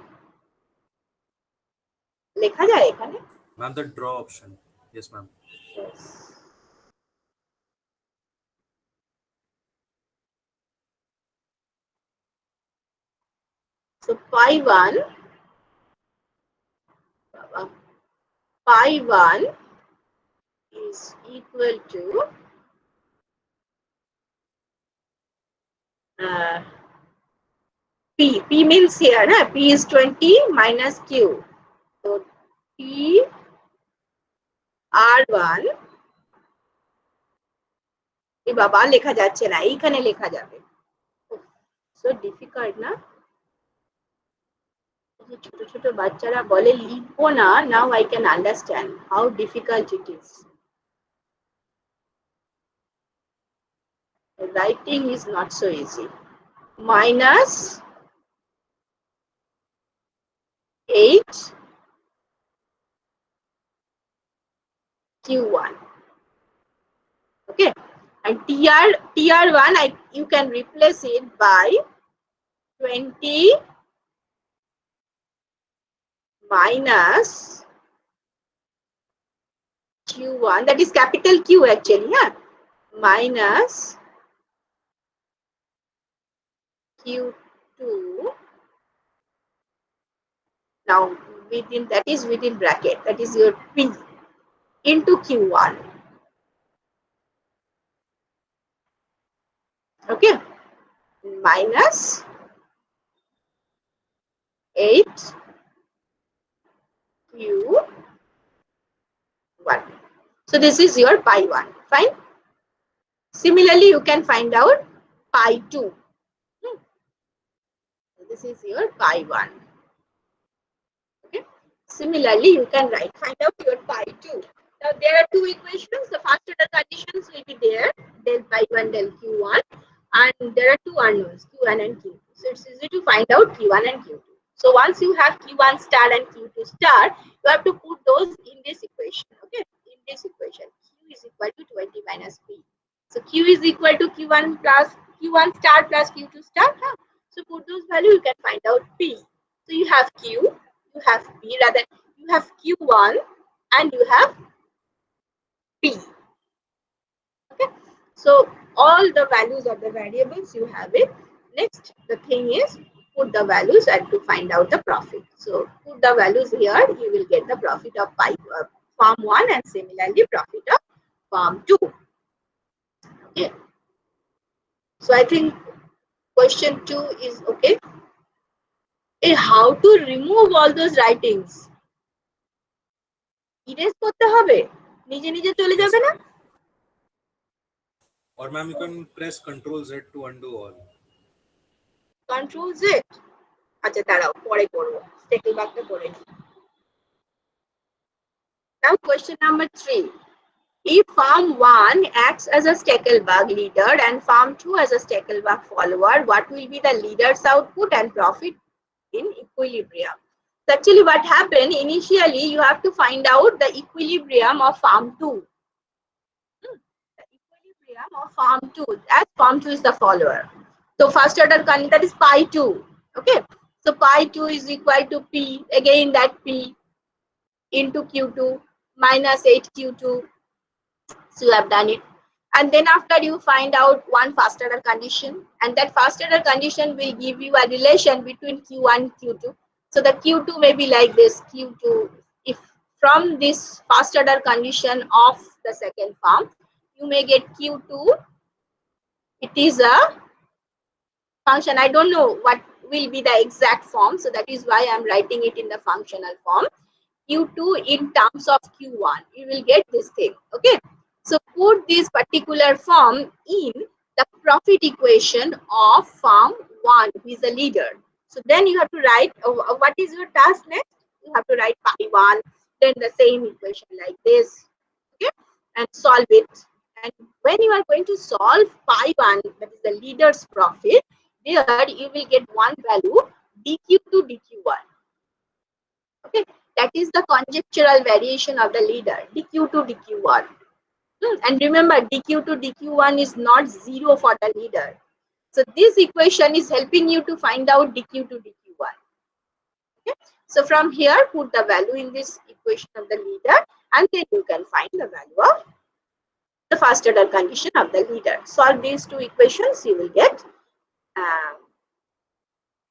লেখা যায় এখানে? Ma'am, the draw option. Yes, ma'am. Yes. So pi 1 is equal to P. P means here, na? P is 20 minus Q. So P R1 এই বাবা লেখা যাচ্ছে না, এইখানে লেখা যাবে। So difficult না? ছোট ছোট বাচ্চারা বলে লিখবো না, now I can understand how difficult it is. Writing is not so easy. Minus 8 Q1. Okay. And TR1, you can replace it by 20 minus Q1, that is capital Q actually, yeah, minus Q2. Now within, that is within bracket, that is your P into Q1. Okay, minus 8 Q1. So this is your pi 1. Fine. Similarly, you can find out pi 2. This is your pi 1. Okay. Similarly, you can find out your pi 2. Now there are two equations. The first order conditions will be there, del pi 1, del Q1, and there are two unknowns, Q1 and Q2. So it's easy to find out Q1 and Q2. So once you have Q1 star and Q2 star, you have to put those in this equation. Okay, in this equation, Q is equal to 20 minus P. So Q is equal to Q1 star plus Q2 star. So put those values, you can find out P. So you have Q, you have P, rather you have Q1 and you have P. Okay, so all the values of the variables you have it. Next, the thing is put the values and to find out the profit. So put the values here, you will get the profit of farm 1 and similarly profit of farm 2. Okay, so I think question 2 is okay. How to remove all those writings? Erase করতে হবে, নিজে নিজে চলে যাবে না? Or ma'am, you can press Control Z to undo all. Control Z? আচ্ছা দাঁড়াও, পরে করবো, স্টেকেল বারটা করে নিই। Now question number 3. If farm 1 acts as a Stackelberg leader and farm 2 as a Stackelberg follower, what will be the leader's output and profit in equilibrium? So actually what happened, initially you have to find out the equilibrium of farm 2. The equilibrium of farm 2, as farm 2 is the follower. So first order condition, that is pi 2. Okay. So pi 2 is equal to P, again that P into Q2 minus 8Q2. So you have done it. And then after you find out one first order condition, and that first order condition will give you a relation between Q1 and Q2. So the Q2 may be like this, Q2. If from this first order condition of the second form, you may get Q2. It is a function. I don't know what will be the exact form. So that is why I'm writing it in the functional form. Q2 in terms of Q1. You will get this thing. Okay. So put this particular form in the profit equation of farm 1, who is the leader. So then you have to write what is your task next? You have to write pi 1, then the same equation like this. Okay. And solve it. And when you are going to solve pi 1, that is the leader's profit, there you will get one value dq2 dq1. Okay, that is the conjectural variation of the leader dq2 dq1. And remember, dq2 dq1 is not 0 for the leader. So this equation is helping you to find out dq2 dq1. Okay, so from here put the value in this equation of the leader, and then you can find the value of the first order condition of the leader. Solve these two equations, you will get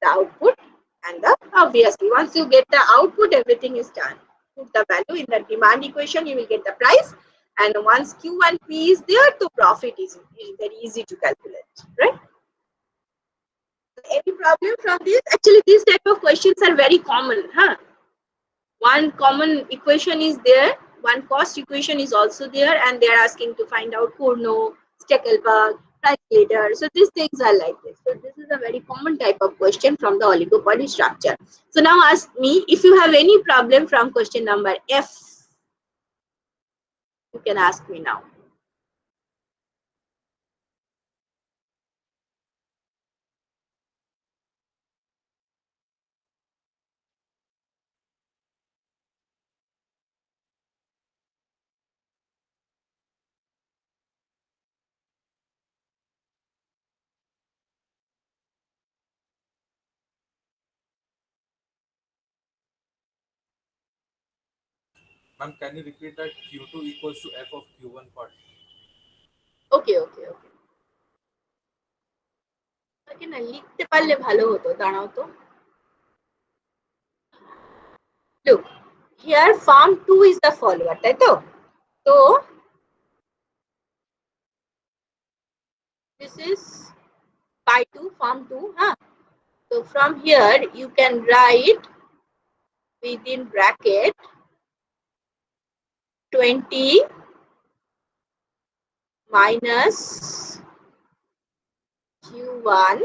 the output, and the obviously once you get the output, everything is done. Put the value in the demand equation, you will get the price, and once Q1P is there, the profit is very easy to calculate, right? Any problem from this? Actually, these type of questions are very common, huh? One common equation is there, one cost equation is also there, and they are asking to find out Cournot, Stackelberg, price leader. So these things are like this. So this is a very common type of question from the oligopoly structure. So now ask me if you have any problem from question number F. You can ask me now. Ma'am, can you repeat that Q2 equals to F of Q1 part? Okay. না লিখতে পারলে ভালো হতো, দাঁড়াও তো। Look, here farm 2 is the follower, তাই তো? So this is pi 2, farm 2, huh? So from here you can write within bracket 20 minus Q1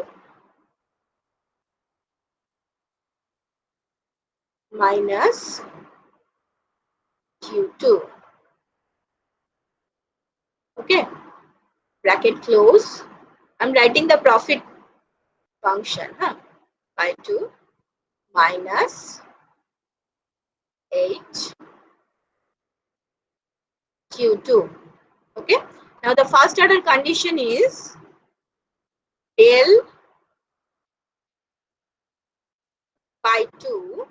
minus Q2. Okay, bracket close. I'm writing the profit function, huh? Pi 2 minus 8 Q2. Okay, now the first order condition is del pi 2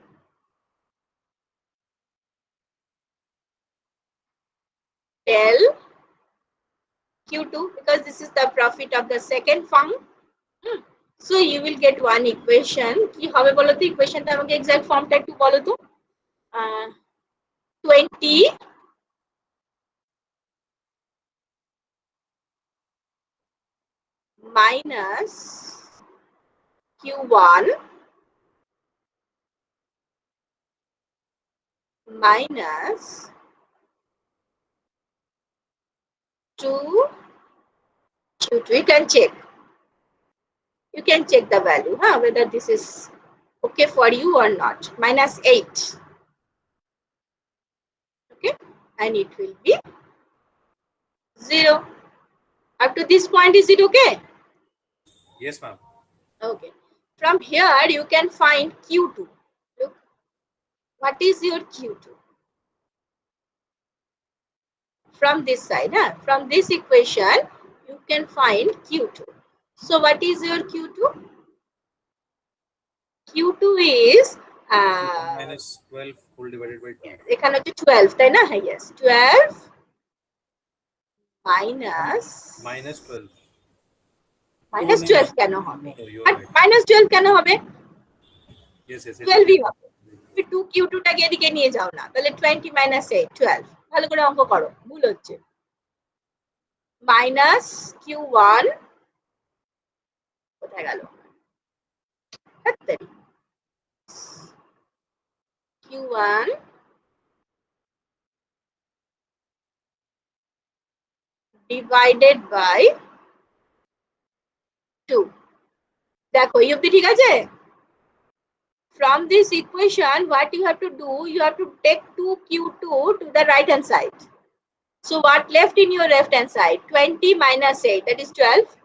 del Q2, because this is the profit of the second farm. So you will get one equation. কি হবে বলো তো, ইকুয়েশনটা আমাকে exact ফর্মটা একটু বলো তো। 20 minus Q1 minus 2 Q2. You can check. You can check the value, huh? Whether this is okay for you or not. Minus 8. Okay. and it will be 0. Up to this point, is it okay? Yes, ma'am. Okay. From here, you can find Q2. Look, what is your Q2? From this side, from this equation, you can find Q2. So, what is your Q2? Q2 is minus 12 whole divided by 2. এখানে হচ্ছে 12 তাই না? হ্যাঁ, yes, 12 minus minus 12 minus 12 কেন হবে? Oh, you R are right. minus 12 কেন হবে? Yes, yes, 12 ই হবে। তুমি 2Q2 টাকে এদিকে নিয়ে যাও না, তাহলে 20 minus 8 12। ভালো করে অঙ্ক করো, ভুল হচ্ছে। minus Q1 কোথায় গেল? Q1 divided by 2. দেখো এই অবধি ঠিক আছে? From this equation, what you have to do, you have to take 2Q2 to the right hand side. So what left in your left hand side? 20 minus 8, that is 12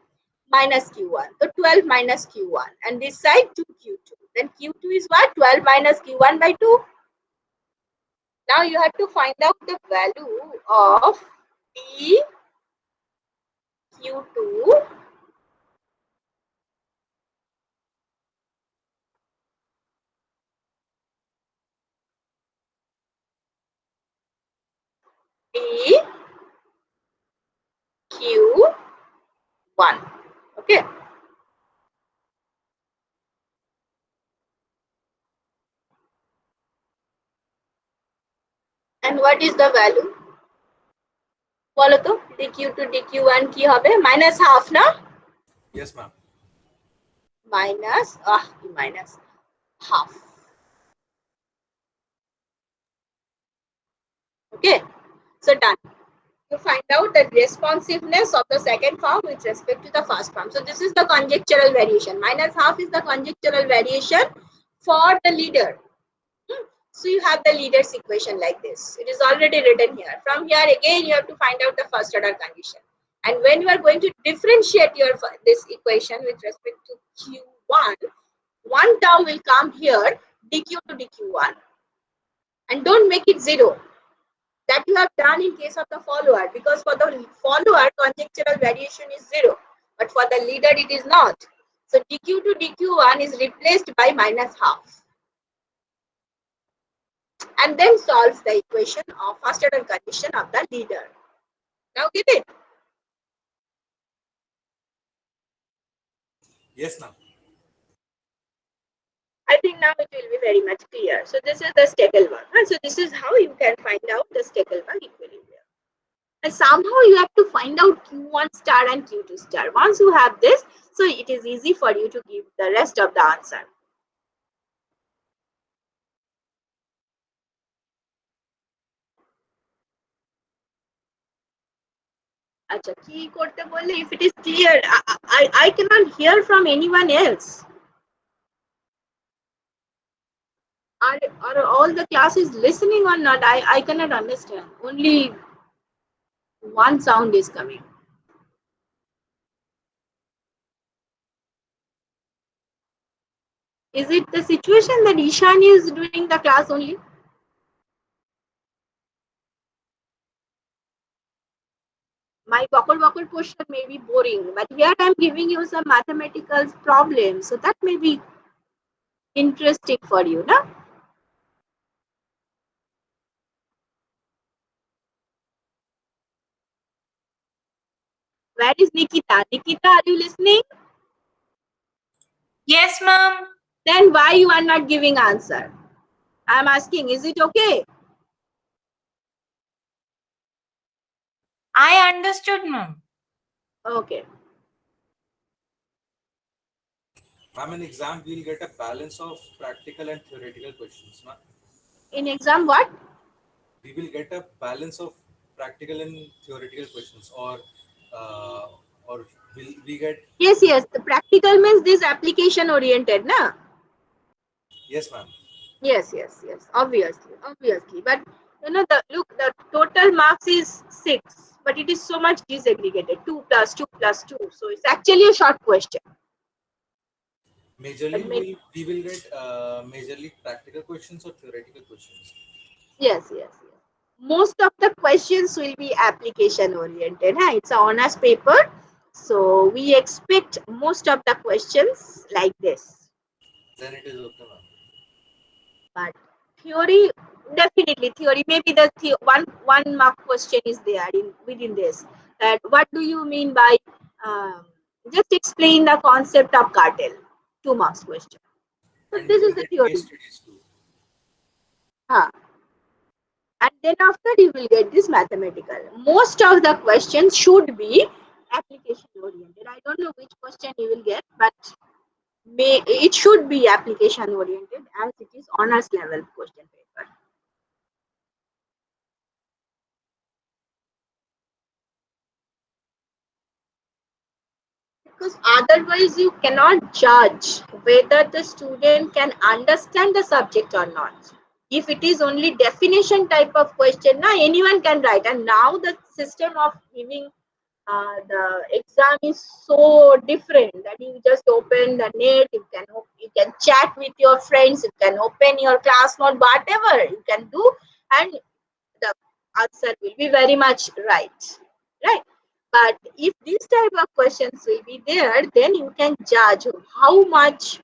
minus Q1. So 12 minus Q1. And this side 2Q2. Then Q2 is what? 12 minus Q1 by 2. Now you have to find out the value of dQ2 dQ1. Okay. And what is the value? বলো তো dQ2 dQ1 কি হবে? Minus half না? Yes, ma'am. Minus minus half. Okay, so done. You find out the responsiveness of the second form with respect to the first form. So this is the conjectural variation. Minus half is the conjectural variation for the leader. So you have the leader's equation like this. It is already written here. From here again you have to find out the first order condition. And when you are going to differentiate this equation with respect to Q1, one term will come here, dQ to dQ1. And don't make it 0. That you have done in case of the follower, because for the follower conjectural variation is 0, but for the leader it is not. So dQ to dQ1 is replaced by minus half, and then solves the equation of first order condition of the leader. Now get it? Yes, ma'am. I think now it will be very much clear. So this is the Stekelberg. So this is how you can find out the Stekelberg equilibrium. And somehow you have to find out Q1 star and Q2 star. Once you have this, so it is easy for you to give the rest of the answer. Acha, ki korte bolle, if it is clear, I cannot hear from anyone else. Are all the classes listening or not? I cannot understand. Only one sound is coming. Is it the situation that Ishan is doing the class only? My bakul portion may be boring, but here I'm giving you some mathematical problems, so that may be interesting for you, no? Where is Nikita? Nikita, are you listening? Yes, ma'am. Then why you are not giving answer? I'm asking, is it okay? I understood, ma'am. Okay. Ma'am, in exam we'll get a balance of practical and theoretical questions, ma'am. In exam what? We will get a balance of practical and theoretical questions, or will we get? Yes. The practical means this application oriented, na? Yes, ma'am. Yes. Obviously. But The total marks is 6, but it is so much disaggregated, 2 plus 2 plus 2. So it's actually a short question. Majorly, But we will get majorly practical questions or theoretical questions. yes. Most of the questions will be application oriented. Huh? It's an honors paper. So we expect most of the questions like this. Then it is okay, ma'am. But theory, definitely theory. Maybe one mark question is there in within this. That what do you mean by um, just explain the concept of cartel? 2 marks question. So And we this is will the get case theory. studies too. Huh. And then after you will get this mathematical. Most of the questions should be application oriented. I don't know which question you will get, but it should be application oriented as it is honors level question paper. Because otherwise you cannot judge whether the student can understand the subject or not. If it is only definition type of question, now anyone can write. And now the system of giving the exam is so different that you just open the net, you can chat with your friends, you can open your class note, whatever you can do, and the answer will be very much right. But if these type of questions will be there, then you can judge how much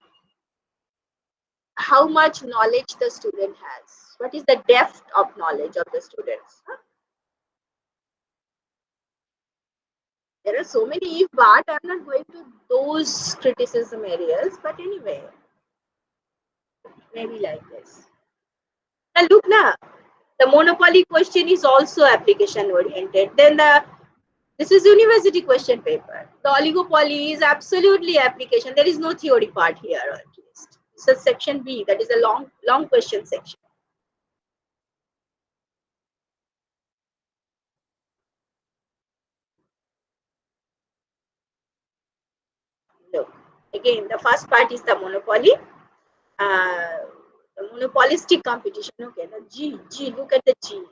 knowledge the student has. What is the depth of knowledge of the students? There are so many if, but I'm not going to those criticism areas. But anyway, maybe like this. Now look now, the monopoly question is also application oriented. Then this is university question paper. The oligopoly is absolutely application. There is no theory part here at least. So section B, that is a long question section. Look, again, the first part is the monopoly. The monopolistic competition. Okay, the G. Look at the G.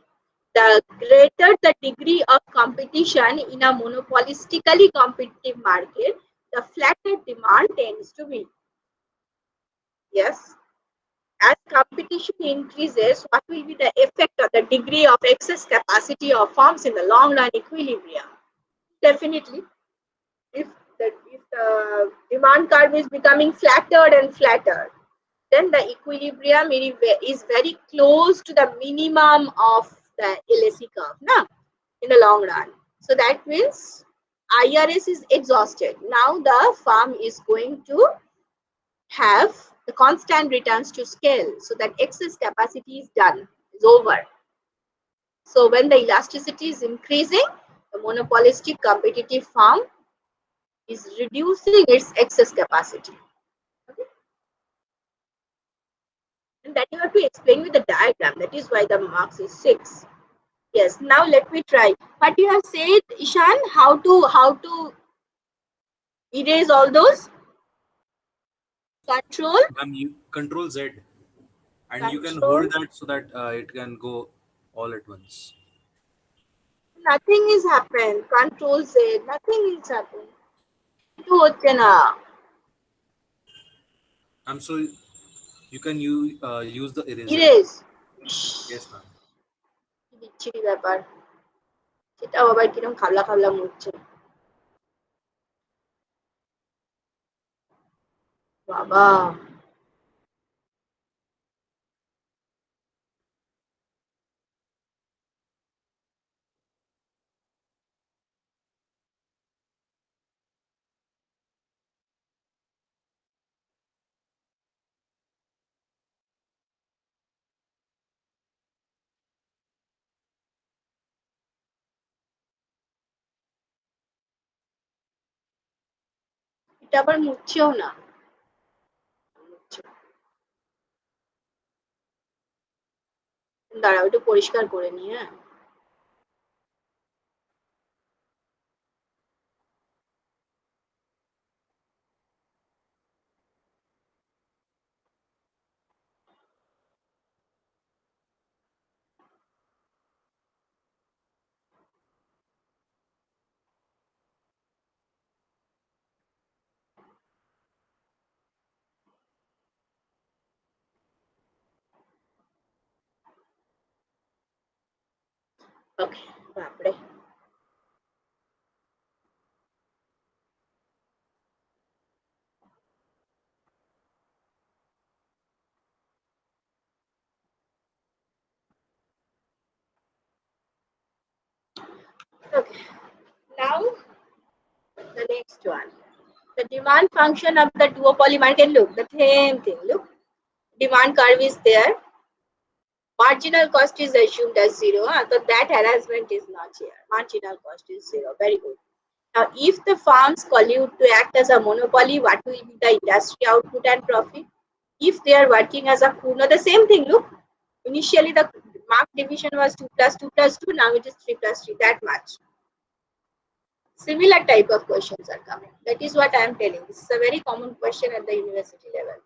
The greater the degree of competition in a monopolistically competitive market, the flatter demand tends to be. Yes. As competition increases, what will be the effect of the degree of excess capacity of firms in the long run equilibrium? Definitely, if the demand curve is becoming flattered and flattered, then the equilibrium is very close to the minimum of the LSE curve now in the long run. So that means IRS is exhausted. Now the firm is going to have the constant returns to scale so that excess capacity is done, is over. So when the elasticity is increasing, the monopolistic competitive firm is reducing its excess capacity. Okay? And that you have to explain with the diagram. That is why the marks is 6. Yes, now let me try. What you have said, Ishan, how to erase all those? Control, Ma'am, you control Z, and you can control. hold that so that it can go all at once. Nothing is happened. Control Z, nothing is happened. কিছু হচ্ছে না। So you can use the eraser. Erase, Yes, ma'am. কি বিচ্ছিরি ব্যাপার, সেটাও আবার কিরম খাবলা খাবলা মুছছে বাবা। এটা আবার মুছছেও না। দাঁড়াও একটু পরিষ্কার করে নি। হ্যাঁ, Okay, बापरे. Okay, now the next one. The demand function of the duopoly market. Look, the same thing. Look, demand curve is there. Marginal cost is assumed as zero. So that harassment is not here. Marginal cost is zero. Very good. Now, if the firms collude to act as a monopoly, what will be the industry output and profit? If they are working as a Kuno, the same thing. Look, initially the mark division was 2 plus 2 plus 2. Now it is 3 plus 3. That much. Similar type of questions are coming. That is what I am telling. This is a very common question at the university level.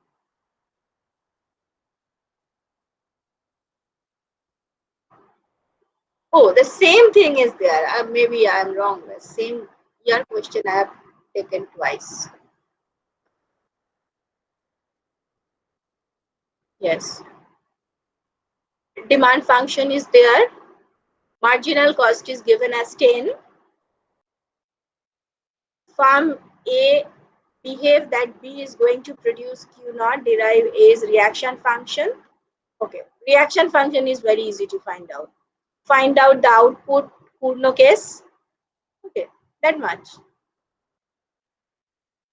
Oh, the same thing is there. Maybe I am wrong. The same year question I have taken twice. Yes. Demand function is there. Marginal cost is given as 10. Firm A behave that B is going to produce Q naught, derive A's reaction function. Okay, reaction function is very easy to find out. Find out the output Cournot case. Okay, that much.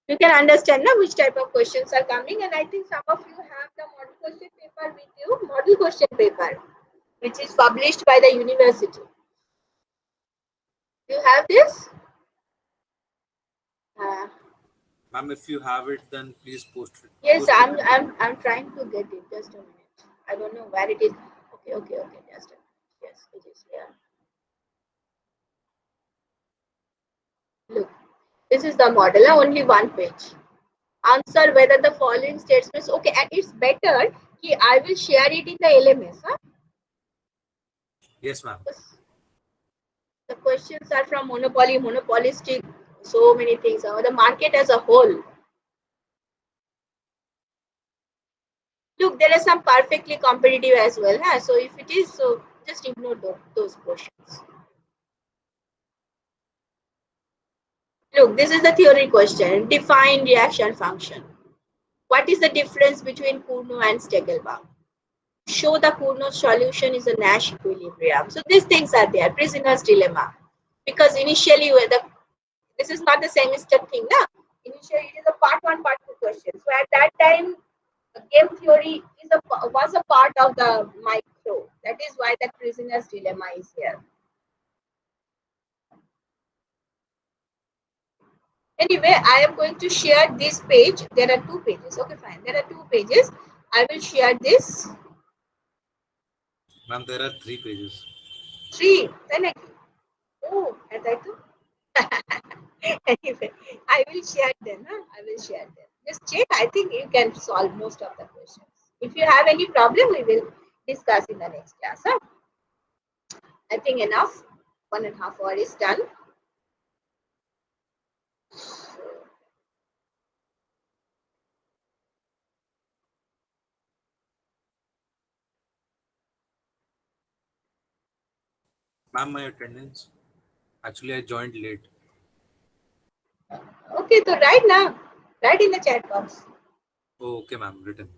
You can understand now which type of questions are coming, and I think some of you have the model question paper with you, model question paper, which is published by the university. You have this? Ma'am, if you have it, then please post it. Yes, Post I'm it. I'm trying to get it. Just a minute. I don't know where it is. Okay. Just a minute. Yes, it is here. Look, this is the model. Only one page. Answer whether the following statements. Okay, and it's better. I will share it in the LMS. Huh? Yes, ma'am. The questions are from monopoly, monopolistic, so many things. The market as a whole. Look, there are some perfectly competitive as well. Huh? So if it is, so just ignore those portions. Look, this is the theory question. Define reaction function. What is the difference between Cournot and Stekelbaum? Show the Cournot solution is a Nash equilibrium. So these things are there. Prisoner's dilemma. Because initially, this is not the semester thing, na? Initially, it is a part 1, part 2 question. So at that time, game theory was a part of the micro. That is why the prisoner's dilemma is here. Anyway, I am going to share this page. There are 2 pages. Okay, fine. There are 2 pages. I will share this. Ma'am, there are 3 pages. 3. Then again. Oh, as I do. Anyway, I will share them. Huh? I will share them. Just check. I think you can solve most of the questions. If you have any problem, we will discuss in the next class. Huh? I think enough. 1.5 hours is done. Ma'am, my attendance. Actually, I joined late. Okay, so right now, write in the chat box. Oh, okay, ma'am. Written.